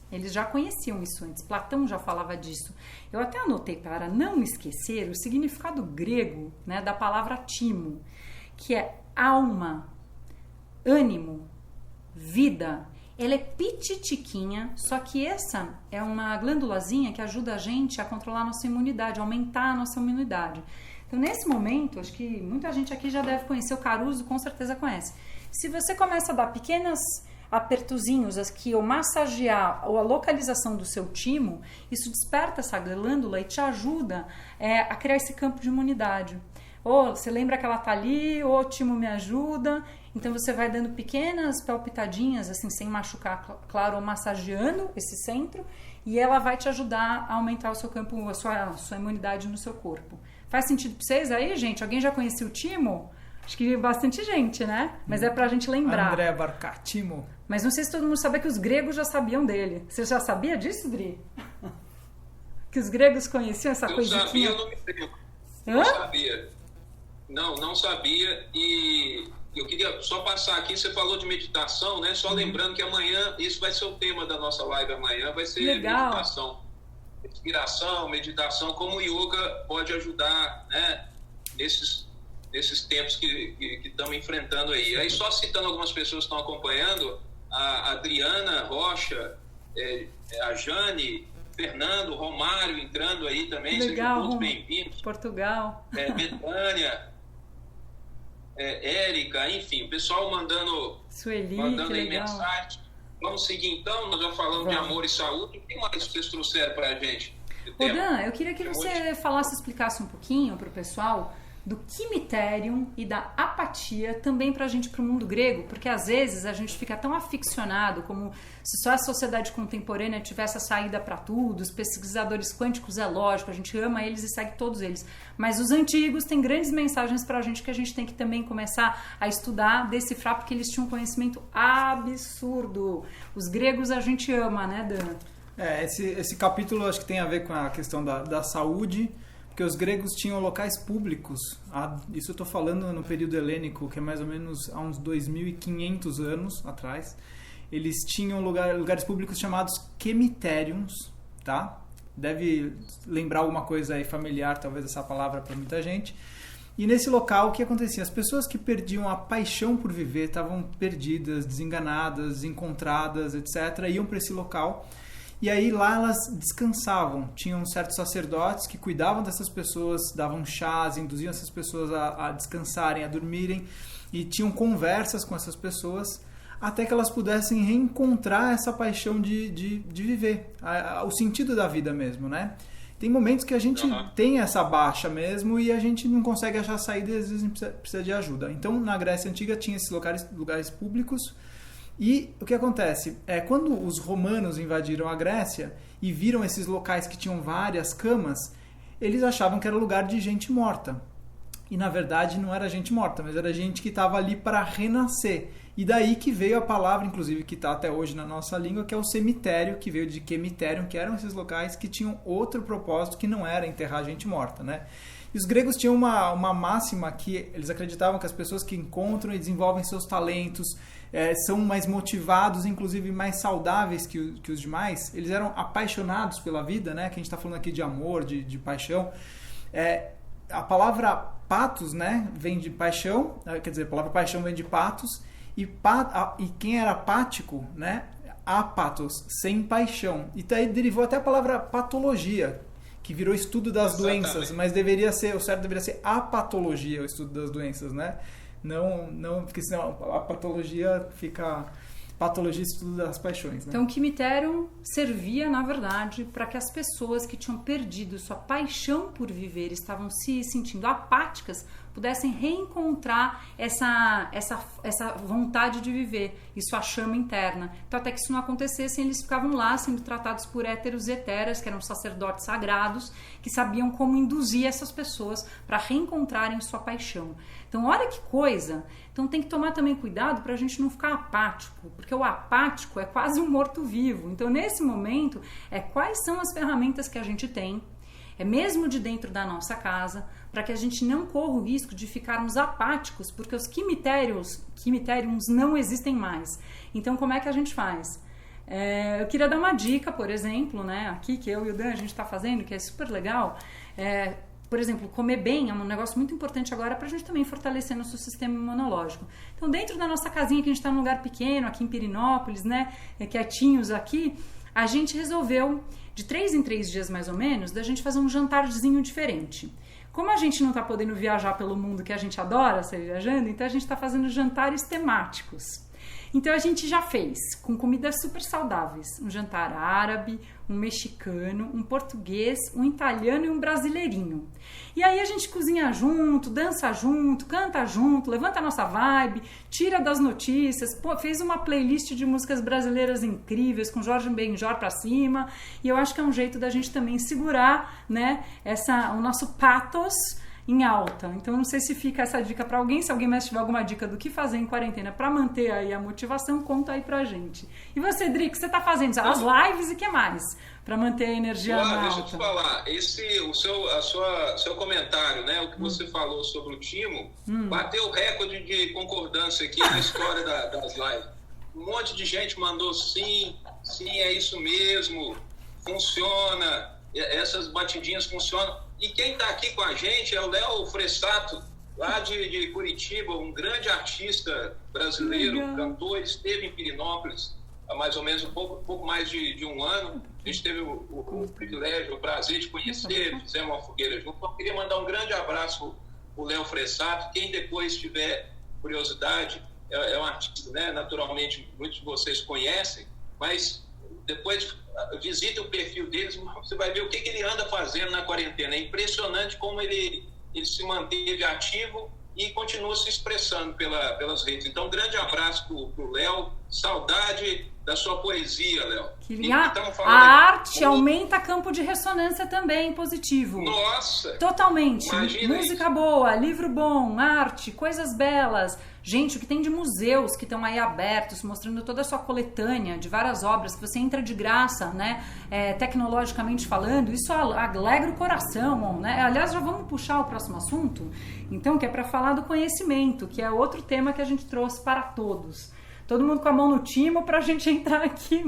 Eles já conheciam isso antes, Platão já falava disso. Eu até anotei para não esquecer o significado grego, né, da palavra timo, que é alma, ânimo, vida. Ela é pititiquinha, só que essa é uma glândulazinha que ajuda a gente a controlar a nossa imunidade, aumentar a nossa imunidade. Então, nesse momento, acho que muita gente aqui já deve conhecer, o Caruso com certeza conhece. Se você começa a dar pequenas apertozinhos aqui, ou massagear ou a localização do seu timo, isso desperta essa glândula e te ajuda a criar esse campo de imunidade. Ou você lembra que ela tá ali, ou o timo me ajuda. Então você vai dando pequenas palpitadinhas, assim, sem machucar, claro, ou massageando esse centro, e ela vai te ajudar a aumentar o seu campo, a sua imunidade no seu corpo. Faz sentido pra vocês aí, gente? Alguém já conhecia o timo? Acho que bastante gente, né? Mas é pra gente lembrar. André Barcatimo. Mas não sei se todo mundo sabe que os gregos já sabiam dele. Você já sabia disso, Dri? Que os gregos conheciam essa coisa? Eu sabia, eu não me lembro. Não sabia. Não sabia. E eu queria só passar aqui, você falou de meditação, né? Só lembrando que amanhã, isso vai ser o tema da nossa live amanhã, vai ser meditação. Inspiração, meditação, como o yoga pode ajudar, né? Nesses tempos que estamos enfrentando aí. Aí só citando algumas pessoas que estão acompanhando, a Adriana Rocha, a Jane, Fernando, Romário entrando aí também, legal, sejam todos bem-vindos. Portugal. Betânia, Érica, enfim, o pessoal mandando aí mensagem. Vamos seguir então, nós já falamos de amor e saúde. O que mais vocês trouxeram para a gente? Dan, eu queria que você explicasse um pouquinho para o pessoal do Kimitérium e da apatia também pra gente, pro mundo grego, porque às vezes a gente fica tão aficionado, como se só a sociedade contemporânea tivesse a saída para tudo. Os pesquisadores quânticos, é lógico, a gente ama eles e segue todos eles, mas os antigos têm grandes mensagens pra gente que a gente tem que também começar a estudar, decifrar, porque eles tinham um conhecimento absurdo. Os gregos a gente ama, né, Dan? Esse capítulo acho que tem a ver com a questão da saúde, porque os gregos tinham locais públicos, isso eu estou falando no período helênico, que é mais ou menos há uns 2.500 anos atrás. Eles tinham lugares públicos chamados kemitériums, tá? Deve lembrar alguma coisa aí familiar, talvez, essa palavra para muita gente. E nesse local, o que acontecia? As pessoas que perdiam a paixão por viver, estavam perdidas, desenganadas, desencontradas, etc., iam para esse local. E aí lá elas descansavam. Tinham certos sacerdotes que cuidavam dessas pessoas, davam chás, induziam essas pessoas a descansarem, a dormirem, e tinham conversas com essas pessoas até que elas pudessem reencontrar essa paixão de viver, o sentido da vida mesmo, né? Tem momentos que a gente tem essa baixa mesmo e a gente não consegue achar saída e às vezes precisa de ajuda. Então na Grécia Antiga tinha esses lugares públicos. E o que acontece? Quando os romanos invadiram a Grécia e viram esses locais que tinham várias camas, eles achavam que era lugar de gente morta. E na verdade não era gente morta, mas era gente que estava ali para renascer. E daí que veio a palavra, inclusive, que está até hoje na nossa língua, que é o cemitério, que veio de Kemitérium, que eram esses locais que tinham outro propósito que não era enterrar gente morta, né? E os gregos tinham uma máxima que eles acreditavam que as pessoas que encontram e desenvolvem seus talentos, são mais motivados, inclusive mais saudáveis que os demais. Eles eram apaixonados pela vida, né? Que a gente está falando aqui de amor, de paixão. A palavra patos, né, vem de paixão, quer dizer, a palavra paixão vem de patos, e quem era apático, né, apatos, sem paixão. E daí derivou até a palavra patologia, que virou estudo das Exatamente. doenças, mas deveria ser, o certo deveria ser a patologia, o estudo das doenças, né? Não, porque senão a patologia fica... Patologia, estudo das paixões, né? Então, o Cemitério servia, na verdade, para que as pessoas que tinham perdido sua paixão por viver, estavam se sentindo apáticas, pudessem reencontrar essa vontade de viver e sua chama interna. Então, até que isso não acontecesse, eles ficavam lá sendo tratados por héteros e heteras, que eram sacerdotes sagrados, que sabiam como induzir essas pessoas para reencontrarem sua paixão. Então, olha que coisa! Então, tem que tomar também cuidado para a gente não ficar apático, porque o apático é quase um morto-vivo. Então, nesse momento, quais são as ferramentas que a gente tem, mesmo de dentro da nossa casa, para que a gente não corra o risco de ficarmos apáticos, porque os cemitérios não existem mais. Então, como é que a gente faz? Eu queria dar uma dica, por exemplo, né, aqui que eu e o Dan a gente está fazendo, que é super legal. Por exemplo, comer bem é um negócio muito importante agora para a gente também fortalecer nosso sistema imunológico. Então, dentro da nossa casinha, que a gente está num lugar pequeno, aqui em Pirinópolis, né, quietinhos aqui, a gente resolveu, de 3 em 3 dias mais ou menos, da gente fazer um jantarzinho diferente. Como a gente não está podendo viajar pelo mundo, que a gente adora sair viajando, então a gente está fazendo jantares temáticos. Então a gente já fez, com comidas super saudáveis, um jantar árabe, um mexicano, um português, um italiano e um brasileirinho. E aí a gente cozinha junto, dança junto, canta junto, levanta a nossa vibe, tira das notícias, fez uma playlist de músicas brasileiras incríveis, com Jorge Benjor pra cima, e eu acho que é um jeito da gente também segurar, né, o nosso pathos em alta. Então, não sei se fica essa dica para alguém. Se alguém mais tiver alguma dica do que fazer em quarentena para manter aí a motivação, conta aí pra gente. E você, Dri, o que você tá fazendo? As lives e o que mais? Para manter a energia alta. Deixa eu te falar. Seu comentário, né? O que você falou sobre o Timo, bateu o recorde de concordância aqui na história das lives. Um monte de gente mandou sim, é isso mesmo, funciona, essas batidinhas funcionam. E quem está aqui com a gente é o Léo Fressato, lá de Curitiba, um grande artista brasileiro, cantor, esteve em Pirinópolis há mais ou menos um pouco mais de um ano. A gente teve o privilégio, o prazer de conhecer, fizemos uma fogueira junto. Eu queria mandar um grande abraço para o Léo Fressato. Quem depois tiver curiosidade, é um artista, né? Naturalmente, muitos de vocês conhecem, mas depois visite o perfil deles, você vai ver o que ele anda fazendo na quarentena. É impressionante como ele se manteve ativo e continua se expressando pelas redes. Então, um grande abraço para o Léo. Saudade da sua poesia, Léo. A arte aumenta campo de ressonância também, positivo. Nossa! Totalmente. Imagina música isso. Boa, livro bom, arte, coisas belas. Gente, o que tem de museus que estão aí abertos, mostrando toda a sua coletânea de várias obras, que você entra de graça, né? Tecnologicamente falando, isso alegra o coração, né? Aliás, já vamos puxar o próximo assunto, então, que é para falar do conhecimento, que é outro tema que a gente trouxe para todos. Todo mundo com a mão no timo para a gente entrar aqui,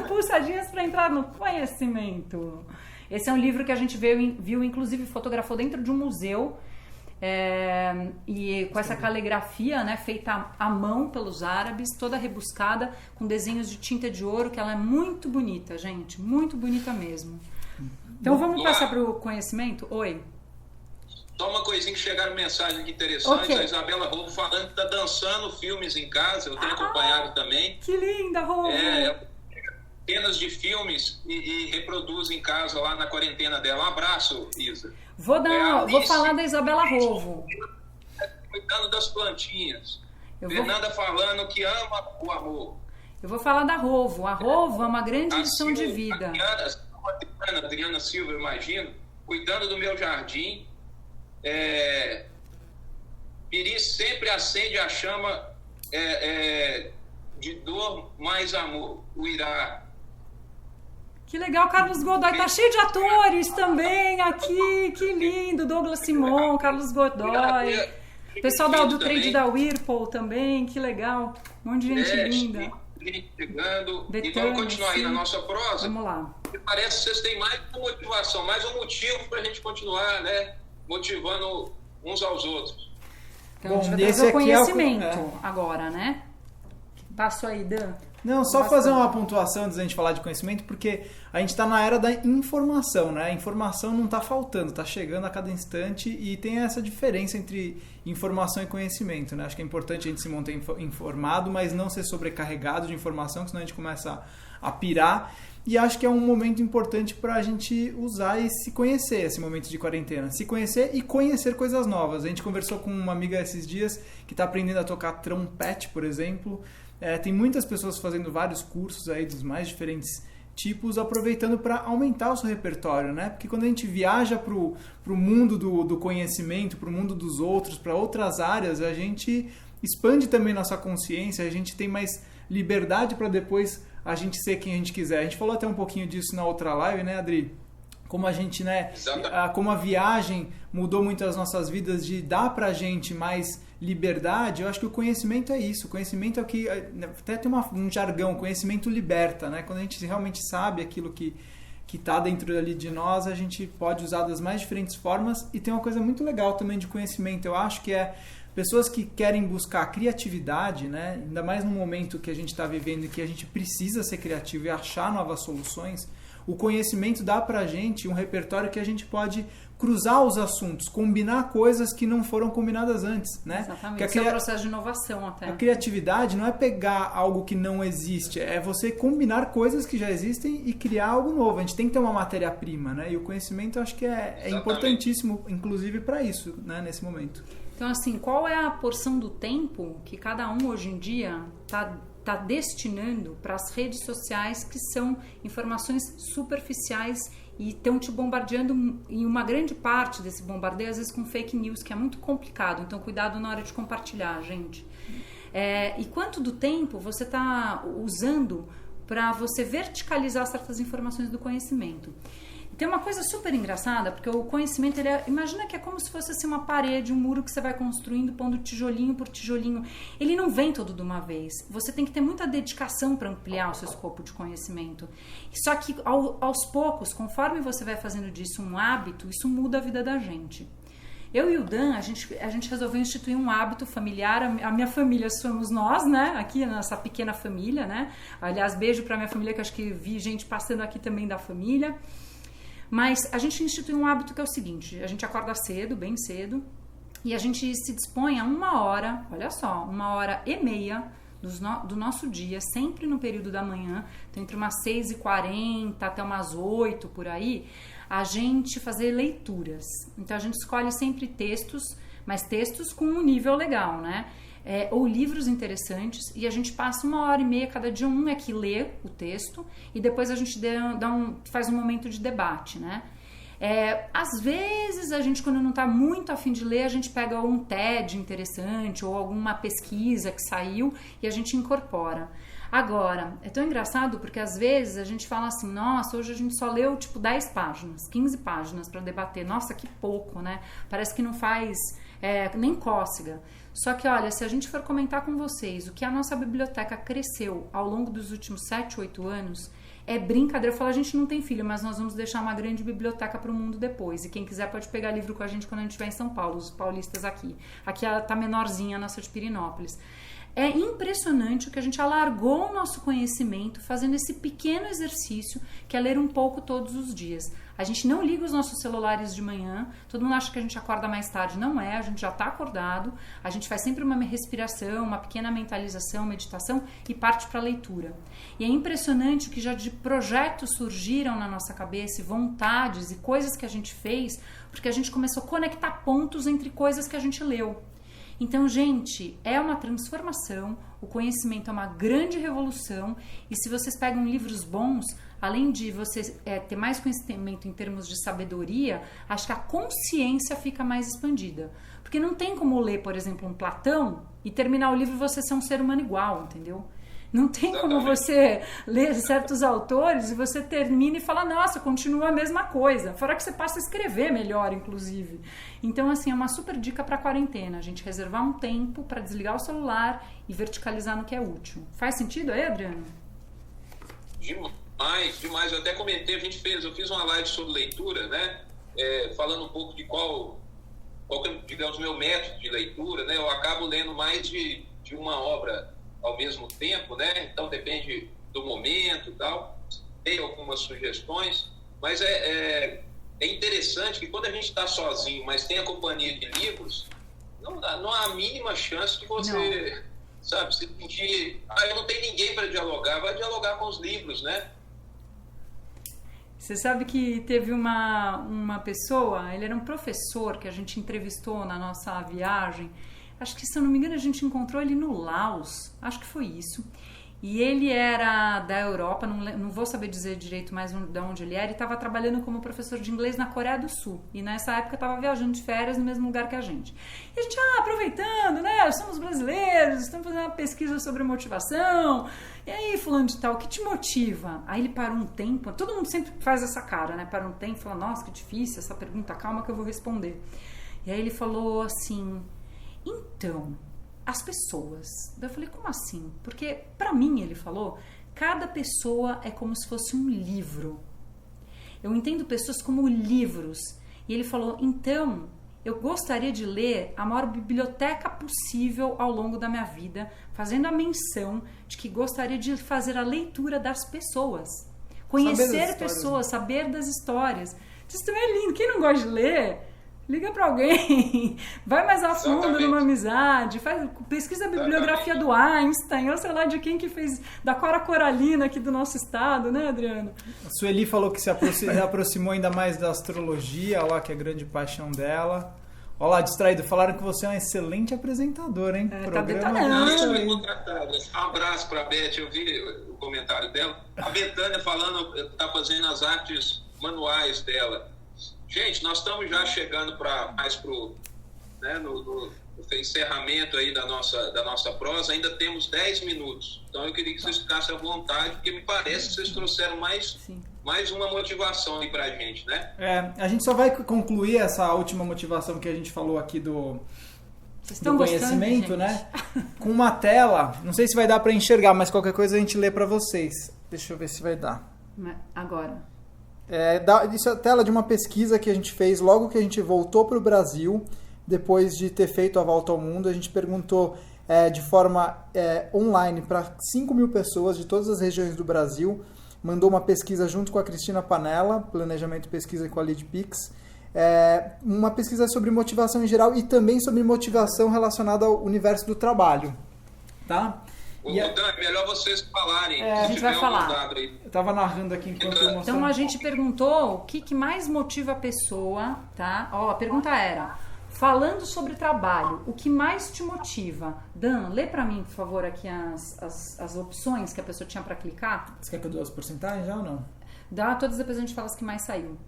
pulsadinhas para entrar no conhecimento. Esse é um livro que a gente viu, inclusive fotografou dentro de um museu, e com essa caligrafia, né, feita à mão pelos árabes, toda rebuscada, com desenhos de tinta de ouro, que ela é muito bonita, gente, muito bonita mesmo. Então vamos passar para o conhecimento? Oi. Só uma coisinha que chegaram mensagem aqui interessante, okay. A Isabela Roubo falando que está dançando filmes em casa, eu tenho acompanhado também. Que linda, Roubo! Cenas de filmes e reproduz em casa lá na quarentena dela. Um abraço, Isa. Vou falar da Isabela Roubo. Cuidando das plantinhas. Fernanda falando que ama o amor. Eu vou falar da Roubo. A Roubo é uma grande lição de vida. Adriana Silva, eu imagino, cuidando do meu jardim. Piri sempre acende a chama de dor mais amor, o Irá. Que legal, Carlos Godoy, tá cheio de atores também aqui, que lindo, Douglas Simon, Carlos Godoy, pessoal do trade da Whirlpool também, que legal, um monte de gente linda. Chegando. E vamos continuar aí na nossa prosa. Vamos lá. Parece que vocês têm mais uma motivação, mais um motivo pra gente continuar, né? Motivando uns aos outros. Então, a gente vai trazer o conhecimento agora, né? passo aí, Dan. Não, só fazer uma pontuação antes da gente falar de conhecimento, porque a gente está na era da informação, né? A informação não está faltando, está chegando a cada instante e tem essa diferença entre informação e conhecimento, né? Acho que é importante a gente se manter informado, mas não ser sobrecarregado de informação, senão a gente começa a pirar. E acho que é um momento importante para a gente usar e se conhecer, esse momento de quarentena. Se conhecer e conhecer coisas novas. A gente conversou com uma amiga esses dias que está aprendendo a tocar trompete, por exemplo. Tem muitas pessoas fazendo vários cursos aí dos mais diferentes tipos, aproveitando para aumentar o seu repertório, né? Porque quando a gente viaja para o mundo do conhecimento, para o mundo dos outros, para outras áreas, a gente expande também nossa consciência, a gente tem mais liberdade para depois a gente ser quem a gente quiser. A gente falou até um pouquinho disso na outra live, né, Adri? Como a gente, né, como a viagem mudou muito as nossas vidas, de dar pra gente mais liberdade. Eu acho que o conhecimento é isso. O conhecimento é o que, até tem um jargão, conhecimento liberta, né? Quando a gente realmente sabe aquilo que está dentro ali de nós, a gente pode usar das mais diferentes formas. E tem uma coisa muito legal também de conhecimento, eu acho, que é pessoas que querem buscar criatividade, né? Ainda mais no momento que a gente está vivendo e que a gente precisa ser criativo e achar novas soluções. O conhecimento dá pra gente um repertório que a gente pode cruzar os assuntos, combinar coisas que não foram combinadas antes, né? Exatamente, isso é um processo de inovação até. A criatividade não é pegar algo que não existe, é você combinar coisas que já existem e criar algo novo. A gente tem que ter uma matéria-prima, né? E o conhecimento eu acho que é importantíssimo, inclusive para isso, né? Nesse momento. Então, assim, qual é a porção do tempo que cada um hoje em dia está destinando para as redes sociais, que são informações superficiais e estão te bombardeando, em uma grande parte desse bombardeio, às vezes com fake news, que é muito complicado. Então, cuidado na hora de compartilhar, gente. E quanto do tempo você está usando para você verticalizar certas informações do conhecimento? Tem uma coisa super engraçada, porque o conhecimento, imagina que é como se fosse assim, uma parede, um muro que você vai construindo, pondo tijolinho por tijolinho. Ele não vem todo de uma vez. Você tem que ter muita dedicação para ampliar o seu escopo de conhecimento. Só que aos poucos, conforme você vai fazendo disso um hábito, isso muda a vida da gente. Eu e o Dan, a gente resolveu instituir um hábito familiar. A minha família somos nós, né? Aqui, nessa pequena família, né? Aliás, beijo para minha família, que acho que vi gente passando aqui também da família. Mas a gente institui um hábito que é o seguinte: a gente acorda cedo, bem cedo, e a gente se dispõe a 1 hora, olha só, 1h30 do nosso dia, sempre no período da manhã, então entre umas 6h40 até umas 8 por aí, a gente fazer leituras. Então a gente escolhe sempre textos, mas textos com um nível legal, né? Ou livros interessantes, e a gente passa 1h30 cada dia. Um é que lê o texto e depois a gente faz um momento de debate, né? Às vezes a gente, quando não está muito a fim de ler, a gente pega um TED interessante ou alguma pesquisa que saiu e a gente incorpora. Agora, é tão engraçado porque às vezes a gente fala assim: nossa, hoje a gente só leu tipo 10 páginas, 15 páginas para debater. Nossa, que pouco, né? Parece que não faz nem cócega. Só que, olha, se a gente for comentar com vocês o que a nossa biblioteca cresceu ao longo dos últimos 7, 8 anos, é brincadeira. Eu falo, a gente não tem filho, mas nós vamos deixar uma grande biblioteca para o mundo depois. E quem quiser pode pegar livro com a gente quando a gente estiver em São Paulo, os paulistas aqui. Aqui ela tá menorzinha, a nossa de Pirinópolis. É impressionante o que a gente alargou o nosso conhecimento fazendo esse pequeno exercício que é ler um pouco todos os dias. A gente não liga os nossos celulares de manhã, todo mundo acha que a gente acorda mais tarde, não é, a gente já está acordado, a gente faz sempre uma respiração, uma pequena mentalização, meditação e parte para a leitura. E é impressionante o que já de projetos surgiram na nossa cabeça, e vontades e coisas que a gente fez, porque a gente começou a conectar pontos entre coisas que a gente leu. Então, gente, é uma transformação, o conhecimento é uma grande revolução, e se vocês pegam livros bons, além de você ter mais conhecimento em termos de sabedoria, acho que a consciência fica mais expandida. Porque não tem como ler, por exemplo, um Platão e terminar o livro e você ser um ser humano igual, entendeu? Não tem como você ler certos autores e você termina e fala, nossa, continua a mesma coisa. Fora que você passa a escrever melhor, inclusive. Então, assim, é uma super dica para a quarentena. A gente reservar um tempo para desligar o celular e verticalizar no que é útil. Faz sentido aí, Adriano? Demais. Eu até comentei, eu fiz uma live sobre leitura, né? Falando um pouco de qual que é, digamos, o meu método de leitura, né? Eu acabo lendo mais de uma obra ao mesmo tempo, né? Então depende do momento e tal. Tem algumas sugestões, mas é interessante que quando a gente está sozinho, mas tem a companhia de livros, não há a mínima chance de você, sabe, se sentir, eu não tenho ninguém para dialogar, vai dialogar com os livros, né? Você sabe que teve uma pessoa, ele era um professor que a gente entrevistou na nossa viagem, acho que, se eu não me engano, a gente encontrou ele no Laos, acho que foi isso. E ele era da Europa, não vou saber dizer direito mais de onde ele era, e estava trabalhando como professor de inglês na Coreia do Sul. E nessa época estava viajando de férias no mesmo lugar que a gente. E a gente, aproveitando, né, somos brasileiros, estamos fazendo uma pesquisa sobre motivação. E aí, fulano de tal, o que te motiva? Aí ele parou um tempo, todo mundo sempre faz essa cara, né? Para um tempo e fala, nossa, que difícil essa pergunta, calma que eu vou responder. E aí ele falou assim, então, as pessoas. Daí eu falei, como assim? Porque, pra mim, ele falou, cada pessoa é como se fosse um livro. Eu entendo pessoas como livros. E ele falou, então, eu gostaria de ler a maior biblioteca possível ao longo da minha vida, fazendo a menção de que gostaria de fazer a leitura das pessoas. Conhecer pessoas, saber das histórias. Isso também é lindo. Quem não gosta de ler, liga para alguém, vai mais a fundo numa amizade, pesquisa a bibliografia do Einstein, ou sei lá de quem que fez, da Cora Coralina aqui do nosso estado, né, Adriano? A Sueli falou que se aproximou ainda mais da astrologia, olha lá que é a grande paixão dela. Olha lá, distraído, falaram que você é um excelente apresentador, hein? Tá detalhando. Isso foi contratado. Um abraço para a Beth, eu vi o comentário dela. A Betânia falando, está fazendo as artes manuais dela. Gente, nós estamos já chegando mais pro, né, no encerramento aí da nossa prosa, ainda temos 10 minutos. Então eu queria que vocês ficassem à vontade, porque me parece que vocês trouxeram mais uma motivação aí pra gente, né? A gente só vai concluir essa última motivação que a gente falou aqui do conhecimento, né? Com uma tela, não sei se vai dar para enxergar, mas qualquer coisa a gente lê para vocês. Deixa eu ver se vai dar. Agora. Isso é a tela de uma pesquisa que a gente fez logo que a gente voltou para o Brasil, depois de ter feito a volta ao mundo. A gente perguntou de forma online para 5 mil pessoas de todas as regiões do Brasil, mandou uma pesquisa junto com a Cristina Panella, Planejamento e Pesquisa com a LeadPix, uma pesquisa sobre motivação em geral e também sobre motivação relacionada ao universo do trabalho. Tá? É melhor vocês falarem. A gente vai falar. Eu estava narrando aqui enquanto eu mostrava. Então a gente perguntou o que mais motiva a pessoa, tá? A pergunta era, falando sobre trabalho, o que mais te motiva? Dan, lê para mim, por favor, aqui as opções que a pessoa tinha para clicar. Você quer que eu dê as porcentagens já ou não? Dá todas, depois a gente fala as que mais saiu.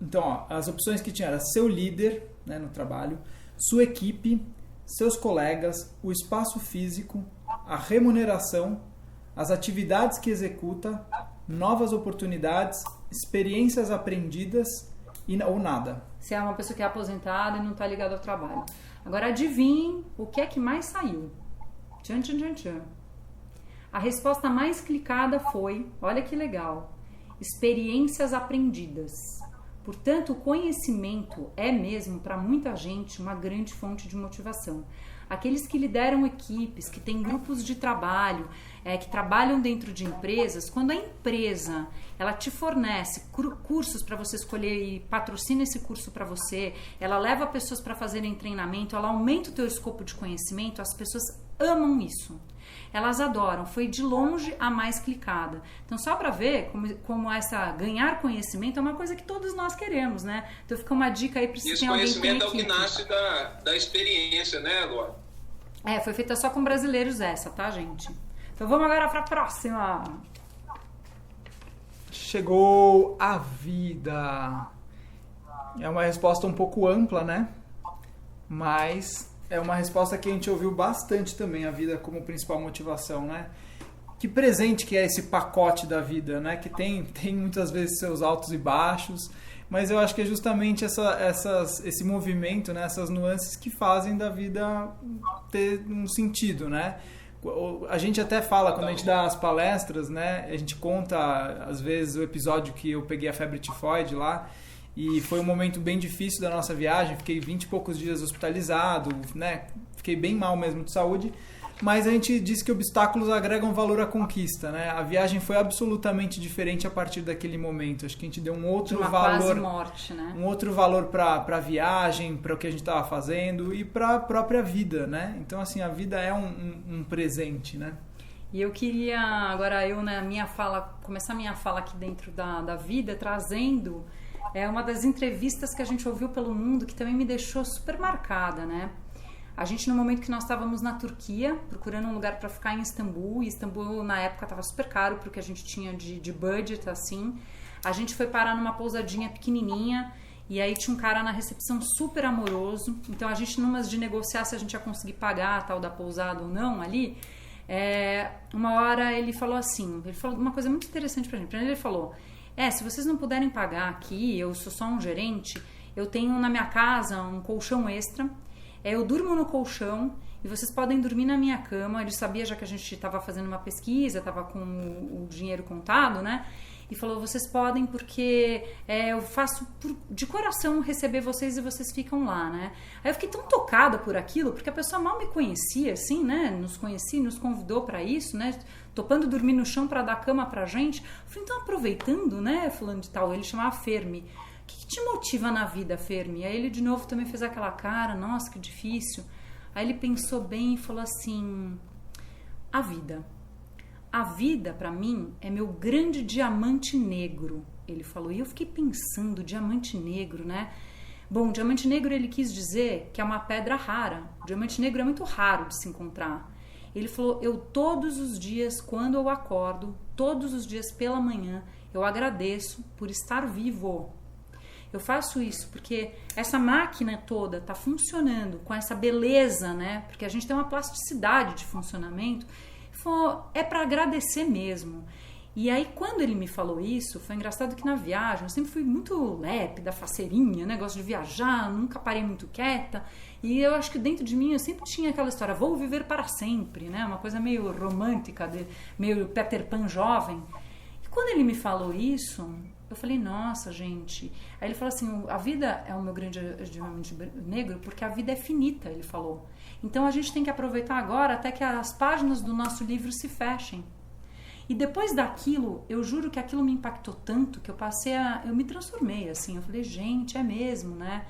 Então, as opções que tinha era seu líder, né, no trabalho, sua equipe, seus colegas, o espaço físico, a remuneração, as atividades que executa, novas oportunidades, experiências aprendidas ou nada. Se é uma pessoa que é aposentada e não está ligada ao trabalho. Agora adivinhem o que é que mais saiu. Tchan, tchan, tchan, tchan. A resposta mais clicada foi, olha que legal, experiências aprendidas. Portanto, o conhecimento é mesmo, para muita gente, uma grande fonte de motivação. Aqueles que lideram equipes, que têm grupos de trabalho, que trabalham dentro de empresas, quando a empresa ela te fornece cursos para você escolher e patrocina esse curso para você, ela leva pessoas para fazerem treinamento, ela aumenta o teu escopo de conhecimento, as pessoas amam isso. Elas adoram, foi de longe a mais clicada. Então, só para ver como essa ganhar conhecimento é uma coisa que todos nós queremos, né? Então, fica uma dica aí para se tem alguém com equipe. Esse conhecimento é o que nasce da experiência, né, Luana? Foi feita só com brasileiros essa, tá, gente? Então, vamos agora para a próxima. Chegou a vida. É uma resposta um pouco ampla, né? Mas é uma resposta que a gente ouviu bastante também, a vida como principal motivação, né? Que presente que é esse pacote da vida, né? Que tem muitas vezes seus altos e baixos, mas eu acho que é justamente esse movimento, né? Essas nuances que fazem da vida ter um sentido, né? A gente até fala, quando a gente dá as palestras, né? A gente conta, às vezes, o episódio que eu peguei a febre tifoide lá, e foi um momento bem difícil da nossa viagem, fiquei 20 e poucos dias hospitalizado, né? Fiquei bem mal mesmo de saúde. mas a gente diz que obstáculos agregam valor à conquista, né? A viagem foi absolutamente diferente a partir daquele momento. Acho que a gente deu um outro valor, quase morte, né? Um outro valor para a viagem, para o que a gente estava fazendo e para a própria vida, né? Então, assim, a vida é um presente, né? E eu queria, agora começar a minha fala aqui dentro da vida, trazendo uma das entrevistas que a gente ouviu pelo mundo, que também me deixou super marcada, né? A gente, no momento que nós estávamos na Turquia, procurando um lugar para ficar em Istambul, e Istambul na época estava super caro porque a gente tinha de budget, assim, a gente foi parar numa pousadinha pequenininha, e aí tinha um cara na recepção super amoroso, então a gente, numas de negociar se a gente ia conseguir pagar a tal da pousada ou não ali, uma hora ele falou uma coisa muito interessante pra gente. Primeiro ele falou, se vocês não puderem pagar aqui, eu sou só um gerente, eu tenho na minha casa um colchão extra, eu durmo no colchão e vocês podem dormir na minha cama. Ele sabia, já que a gente estava fazendo uma pesquisa, estava com o dinheiro contado, né? E falou, vocês podem porque eu faço de coração receber vocês e vocês ficam lá, né? Aí eu fiquei tão tocada por aquilo, porque a pessoa mal me conhecia, assim, né? Nos conhecia, nos convidou para isso, né? Topando dormir no chão para dar cama pra gente. Eu falei, então aproveitando, né, fulano de tal, ele chamava Fermi. O que te motiva na vida, Fermi? Aí ele de novo também fez aquela cara, nossa, que difícil. Aí ele pensou bem e falou assim, a vida. A vida, pra mim, é meu grande diamante negro, ele falou. E eu fiquei pensando, diamante negro, né? Bom, diamante negro ele quis dizer que é uma pedra rara. O diamante negro é muito raro de se encontrar. Ele falou, eu todos os dias, quando eu acordo, todos os dias pela manhã, eu agradeço por estar vivo. Eu faço isso porque essa máquina toda tá funcionando com essa beleza, né? Porque a gente tem uma plasticidade de funcionamento. É para agradecer mesmo. E aí quando ele me falou isso, foi engraçado que na viagem eu sempre fui muito lépida, faceirinha, né? Gosto de viajar, nunca parei muito quieta, e eu acho que dentro de mim eu sempre tinha aquela história, vou viver para sempre, né? Uma coisa meio romântica, meio Peter Pan jovem. E quando ele me falou isso, eu falei, nossa, gente. Aí ele falou assim, a vida é o meu grande diamante negro porque a vida é finita, ele falou. Então a gente tem que aproveitar agora até que as páginas do nosso livro se fechem. E depois daquilo, eu juro que aquilo me impactou tanto que eu me transformei, assim. Eu falei, gente, é mesmo, né?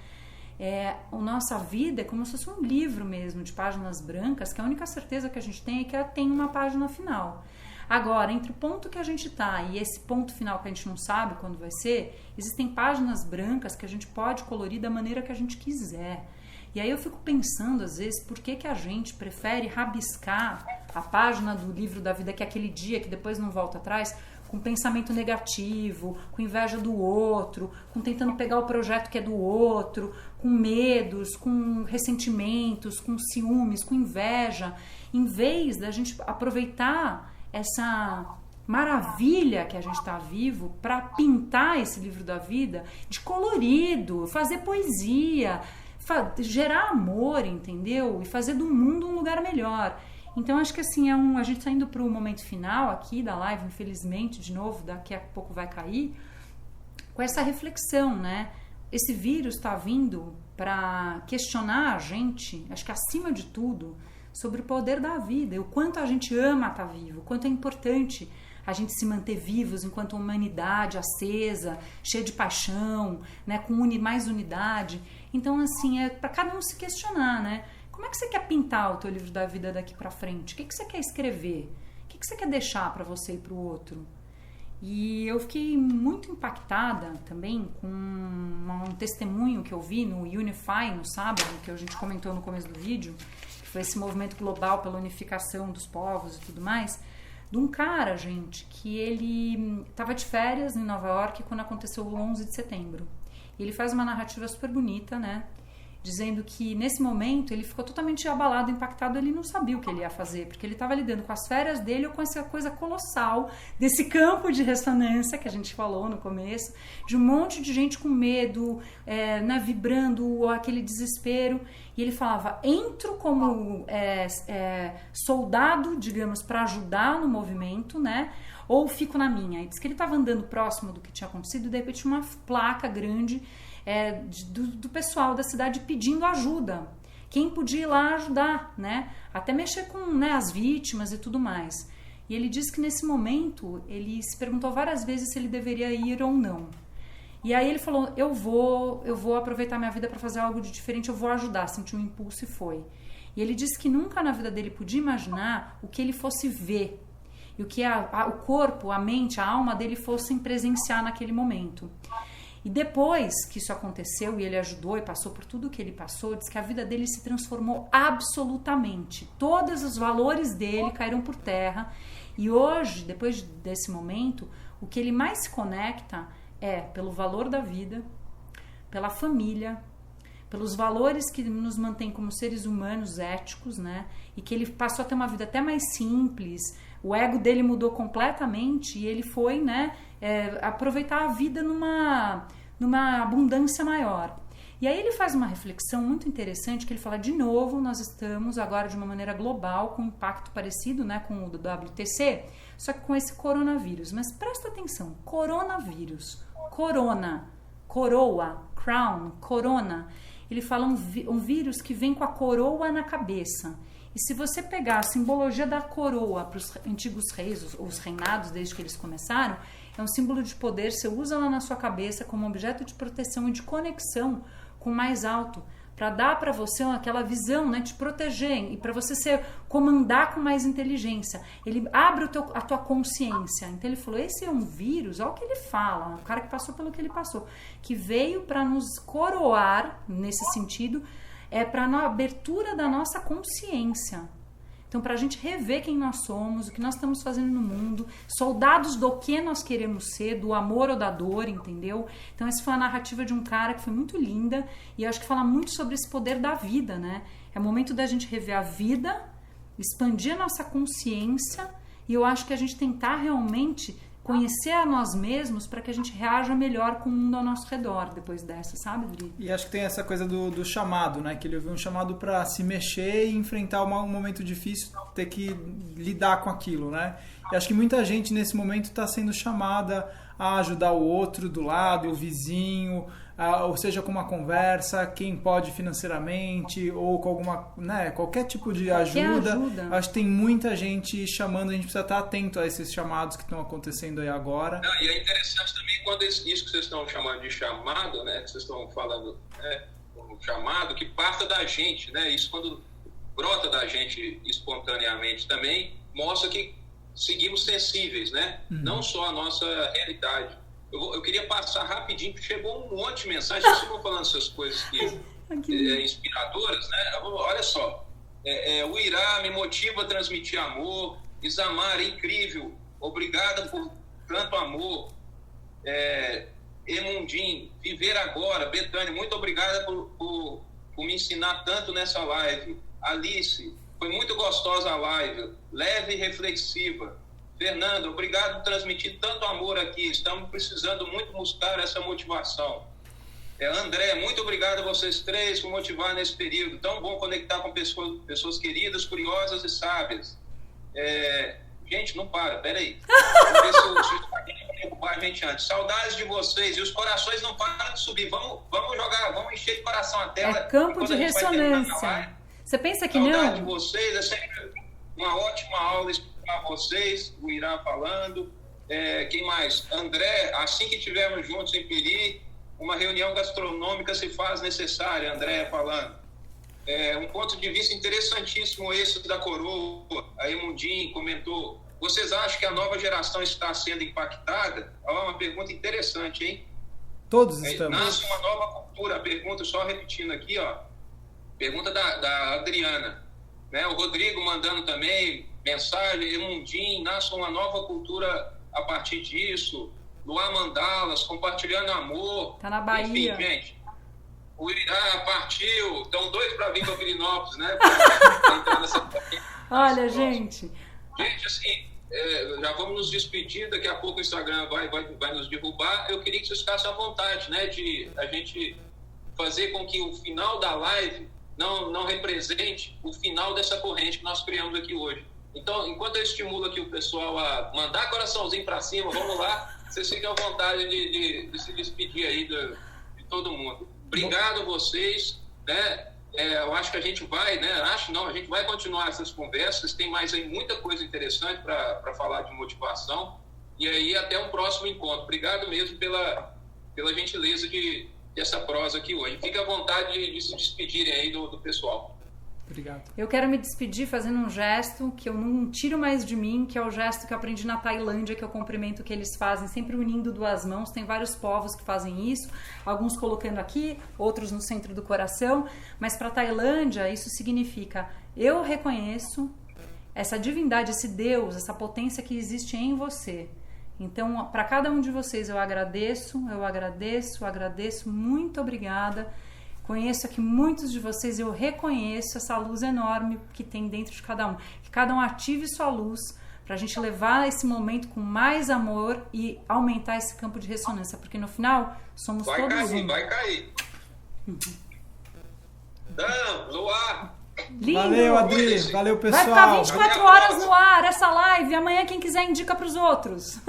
A nossa vida é como se fosse um livro mesmo, de páginas brancas, que a única certeza que a gente tem é que ela tem uma página final. Agora, entre o ponto que a gente está e esse ponto final que a gente não sabe quando vai ser, existem páginas brancas que a gente pode colorir da maneira que a gente quiser. E aí eu fico pensando, às vezes, por que a gente prefere rabiscar a página do livro da vida, que é aquele dia que depois não volta atrás, com pensamento negativo, com inveja do outro, com tentando pegar o projeto que é do outro, com medos, com ressentimentos, com ciúmes, com inveja, em vez da gente aproveitar essa maravilha que a gente está vivo para pintar esse livro da vida de colorido, fazer poesia, gerar amor, entendeu? E fazer do mundo um lugar melhor. Então acho que assim, a gente está indo para o momento final aqui da live, infelizmente, de novo, daqui a pouco vai cair, com essa reflexão, né? Esse vírus está vindo para questionar a gente, acho que acima de tudo, sobre o poder da vida, e o quanto a gente ama estar vivo, o quanto é importante a gente se manter vivos enquanto humanidade acesa, cheia de paixão, né, com mais unidade. Então, assim, é para cada um se questionar, né? Como é que você quer pintar o teu livro da vida daqui para frente? O que você quer escrever? O que você quer deixar para você e para o outro? E eu fiquei muito impactada também com um testemunho que eu vi no Unify no sábado, que a gente comentou no começo do vídeo, que foi esse movimento global pela unificação dos povos e tudo mais, de um cara, gente, que ele estava de férias em Nova York quando aconteceu o 11 de setembro. E ele faz uma narrativa super bonita, né? Dizendo que nesse momento ele ficou totalmente abalado, impactado, ele não sabia o que ele ia fazer, porque ele estava lidando com as férias dele ou com essa coisa colossal desse campo de ressonância que a gente falou no começo, de um monte de gente com medo, né, vibrando aquele desespero. E ele falava, entro como soldado, digamos, para ajudar no movimento, né? Ou fico na minha. E diz que ele estava andando próximo do que tinha acontecido e de repente uma placa grande do pessoal da cidade pedindo ajuda. quem podia ir lá ajudar, né? Até mexer com, né, as vítimas e tudo mais. E ele disse que nesse momento ele se perguntou várias vezes se ele deveria ir ou não. E aí ele falou, eu vou aproveitar minha vida para fazer algo de diferente, eu vou ajudar, sentiu um impulso e foi. E ele disse que nunca na vida dele podia imaginar o que ele fosse ver e o que o corpo, a mente, a alma dele fossem presenciar naquele momento. E depois que isso aconteceu e ele ajudou e passou por tudo que ele passou, diz que a vida dele se transformou absolutamente. Todos os valores dele caíram por terra. E hoje, depois desse momento, o que ele mais se conecta é pelo valor da vida, pela família, pelos valores que nos mantêm como seres humanos éticos, né? E que ele passou a ter uma vida até mais simples, o ego dele mudou completamente e ele foi, né, aproveitar a vida numa abundância maior. E aí ele faz uma reflexão muito interessante, que ele fala, de novo, nós estamos agora de uma maneira global, com um impacto parecido, né, com o do WTC, só que com esse coronavírus. Mas presta atenção, coronavírus, corona, coroa, crown, corona, ele fala um vírus que vem com a coroa na cabeça. E se você pegar a simbologia da coroa para os antigos reis, os reinados desde que eles começaram, é um símbolo de poder, você usa ela na sua cabeça como objeto de proteção e de conexão com o mais alto, para dar para você aquela visão, né, te proteger e para você comandar com mais inteligência. Ele abre a tua consciência. Então ele falou, esse é um vírus, olha o que ele fala, o cara que passou pelo que ele passou, que veio para nos coroar, nesse sentido, para a abertura da nossa consciência. Então, para a gente rever quem nós somos, o que nós estamos fazendo no mundo, soldados do que nós queremos ser, do amor ou da dor, entendeu? Então, essa foi a narrativa de um cara que foi muito linda e eu acho que fala muito sobre esse poder da vida, né? É o momento da gente rever a vida, expandir a nossa consciência e eu acho que a gente tentar realmente conhecer a nós mesmos para que a gente reaja melhor com o mundo ao nosso redor depois dessa, sabe, Dri? E acho que tem essa coisa do chamado, né? Que ele ouviu um chamado para se mexer e enfrentar um momento difícil, ter que lidar com aquilo, né? E acho que muita gente nesse momento está sendo chamada a ajudar o outro do lado, o vizinho, ou seja, com uma conversa, quem pode financeiramente, ou com alguma, né, qualquer tipo de ajuda. Acho que tem muita gente chamando, a gente precisa estar atento a esses chamados que estão acontecendo aí agora. E é interessante também quando isso que vocês estão chamando de chamado, né, que vocês estão falando, né, um chamado que parta da gente, né, isso quando brota da gente espontaneamente também, mostra que seguimos sensíveis, né? Não só a nossa realidade. Eu queria passar rapidinho, porque chegou um monte de mensagens, vocês ficam falando essas coisas inspiradoras, né? Olha só, o Irá me motiva a transmitir amor, Isamar, é incrível, obrigada por tanto amor, Emundim, viver agora, Betânia, muito obrigada por me ensinar tanto nessa live, Alice, foi muito gostosa a live, leve e reflexiva. Fernando, obrigado por transmitir tanto amor aqui. Estamos precisando muito buscar essa motivação. André, muito obrigado a vocês três por motivar nesse período. Tão bom conectar com pessoas queridas, curiosas e sábias. Gente, não para, peraí. Vamos ver se o vai derrubar a gente antes. Saudades de vocês. E os corações não param de subir. Vamos jogar, vamos encher de coração a tela. É campo de ressonância. Você pensa que Saudade não? Saudade de vocês, é sempre uma ótima aula escutar vocês, o Irá falando. Quem mais? André, assim que estivermos juntos em Peri, uma reunião gastronômica se faz necessária, André falando. Um ponto de vista interessantíssimo esse da coroa, a Emundim comentou. Vocês acham que a nova geração está sendo impactada? Uma pergunta interessante, hein? Todos estamos. Nasce uma nova cultura, a pergunta, só repetindo aqui, ó. Pergunta da Adriana, né? O Rodrigo mandando também mensagem, Emundim, nasce uma nova cultura a partir disso, Luar Mandalas, compartilhando amor. Tá na Bahia. Enfim, gente, o Irá partiu, estão dois para vir para Pirinópolis, né? Olha, gente. Gente, assim, já vamos nos despedir, daqui a pouco o Instagram vai nos derrubar. Eu queria que vocês ficassem à vontade, né? De a gente fazer com que o final da live não represente o final dessa corrente que nós criamos aqui hoje. Então, enquanto eu estimulo aqui o pessoal a mandar coraçãozinho para cima, vamos lá, vocês fiquem à vontade de se despedir aí de todo mundo. Obrigado a vocês, né? eu acho que a gente vai, né? A gente vai continuar essas conversas. Tem mais aí muita coisa interessante para falar de motivação. E aí, até um próximo encontro. Obrigado mesmo pela gentileza dessa prosa aqui hoje. Fique à vontade de se despedirem aí do pessoal. Obrigado. Eu quero me despedir fazendo um gesto que eu não tiro mais de mim, que é o gesto que eu aprendi na Tailândia, que é o cumprimento que eles fazem, sempre unindo duas mãos. Tem vários povos que fazem isso, alguns colocando aqui, outros no centro do coração. Mas para a Tailândia, isso significa: eu reconheço essa divindade, esse Deus, essa potência que existe em você. Então, para cada um de vocês, eu agradeço, muito obrigada. Conheço aqui muitos de vocês, eu reconheço essa luz enorme que tem dentro de cada um. Que cada um ative sua luz para a gente levar esse momento com mais amor e aumentar esse campo de ressonância, porque no final somos todos um. Vai cair. Não, no ar. Lindo. Valeu, Adri. Valeu, pessoal. Vai ficar 24 horas no ar essa live. Amanhã, quem quiser, indica para os outros.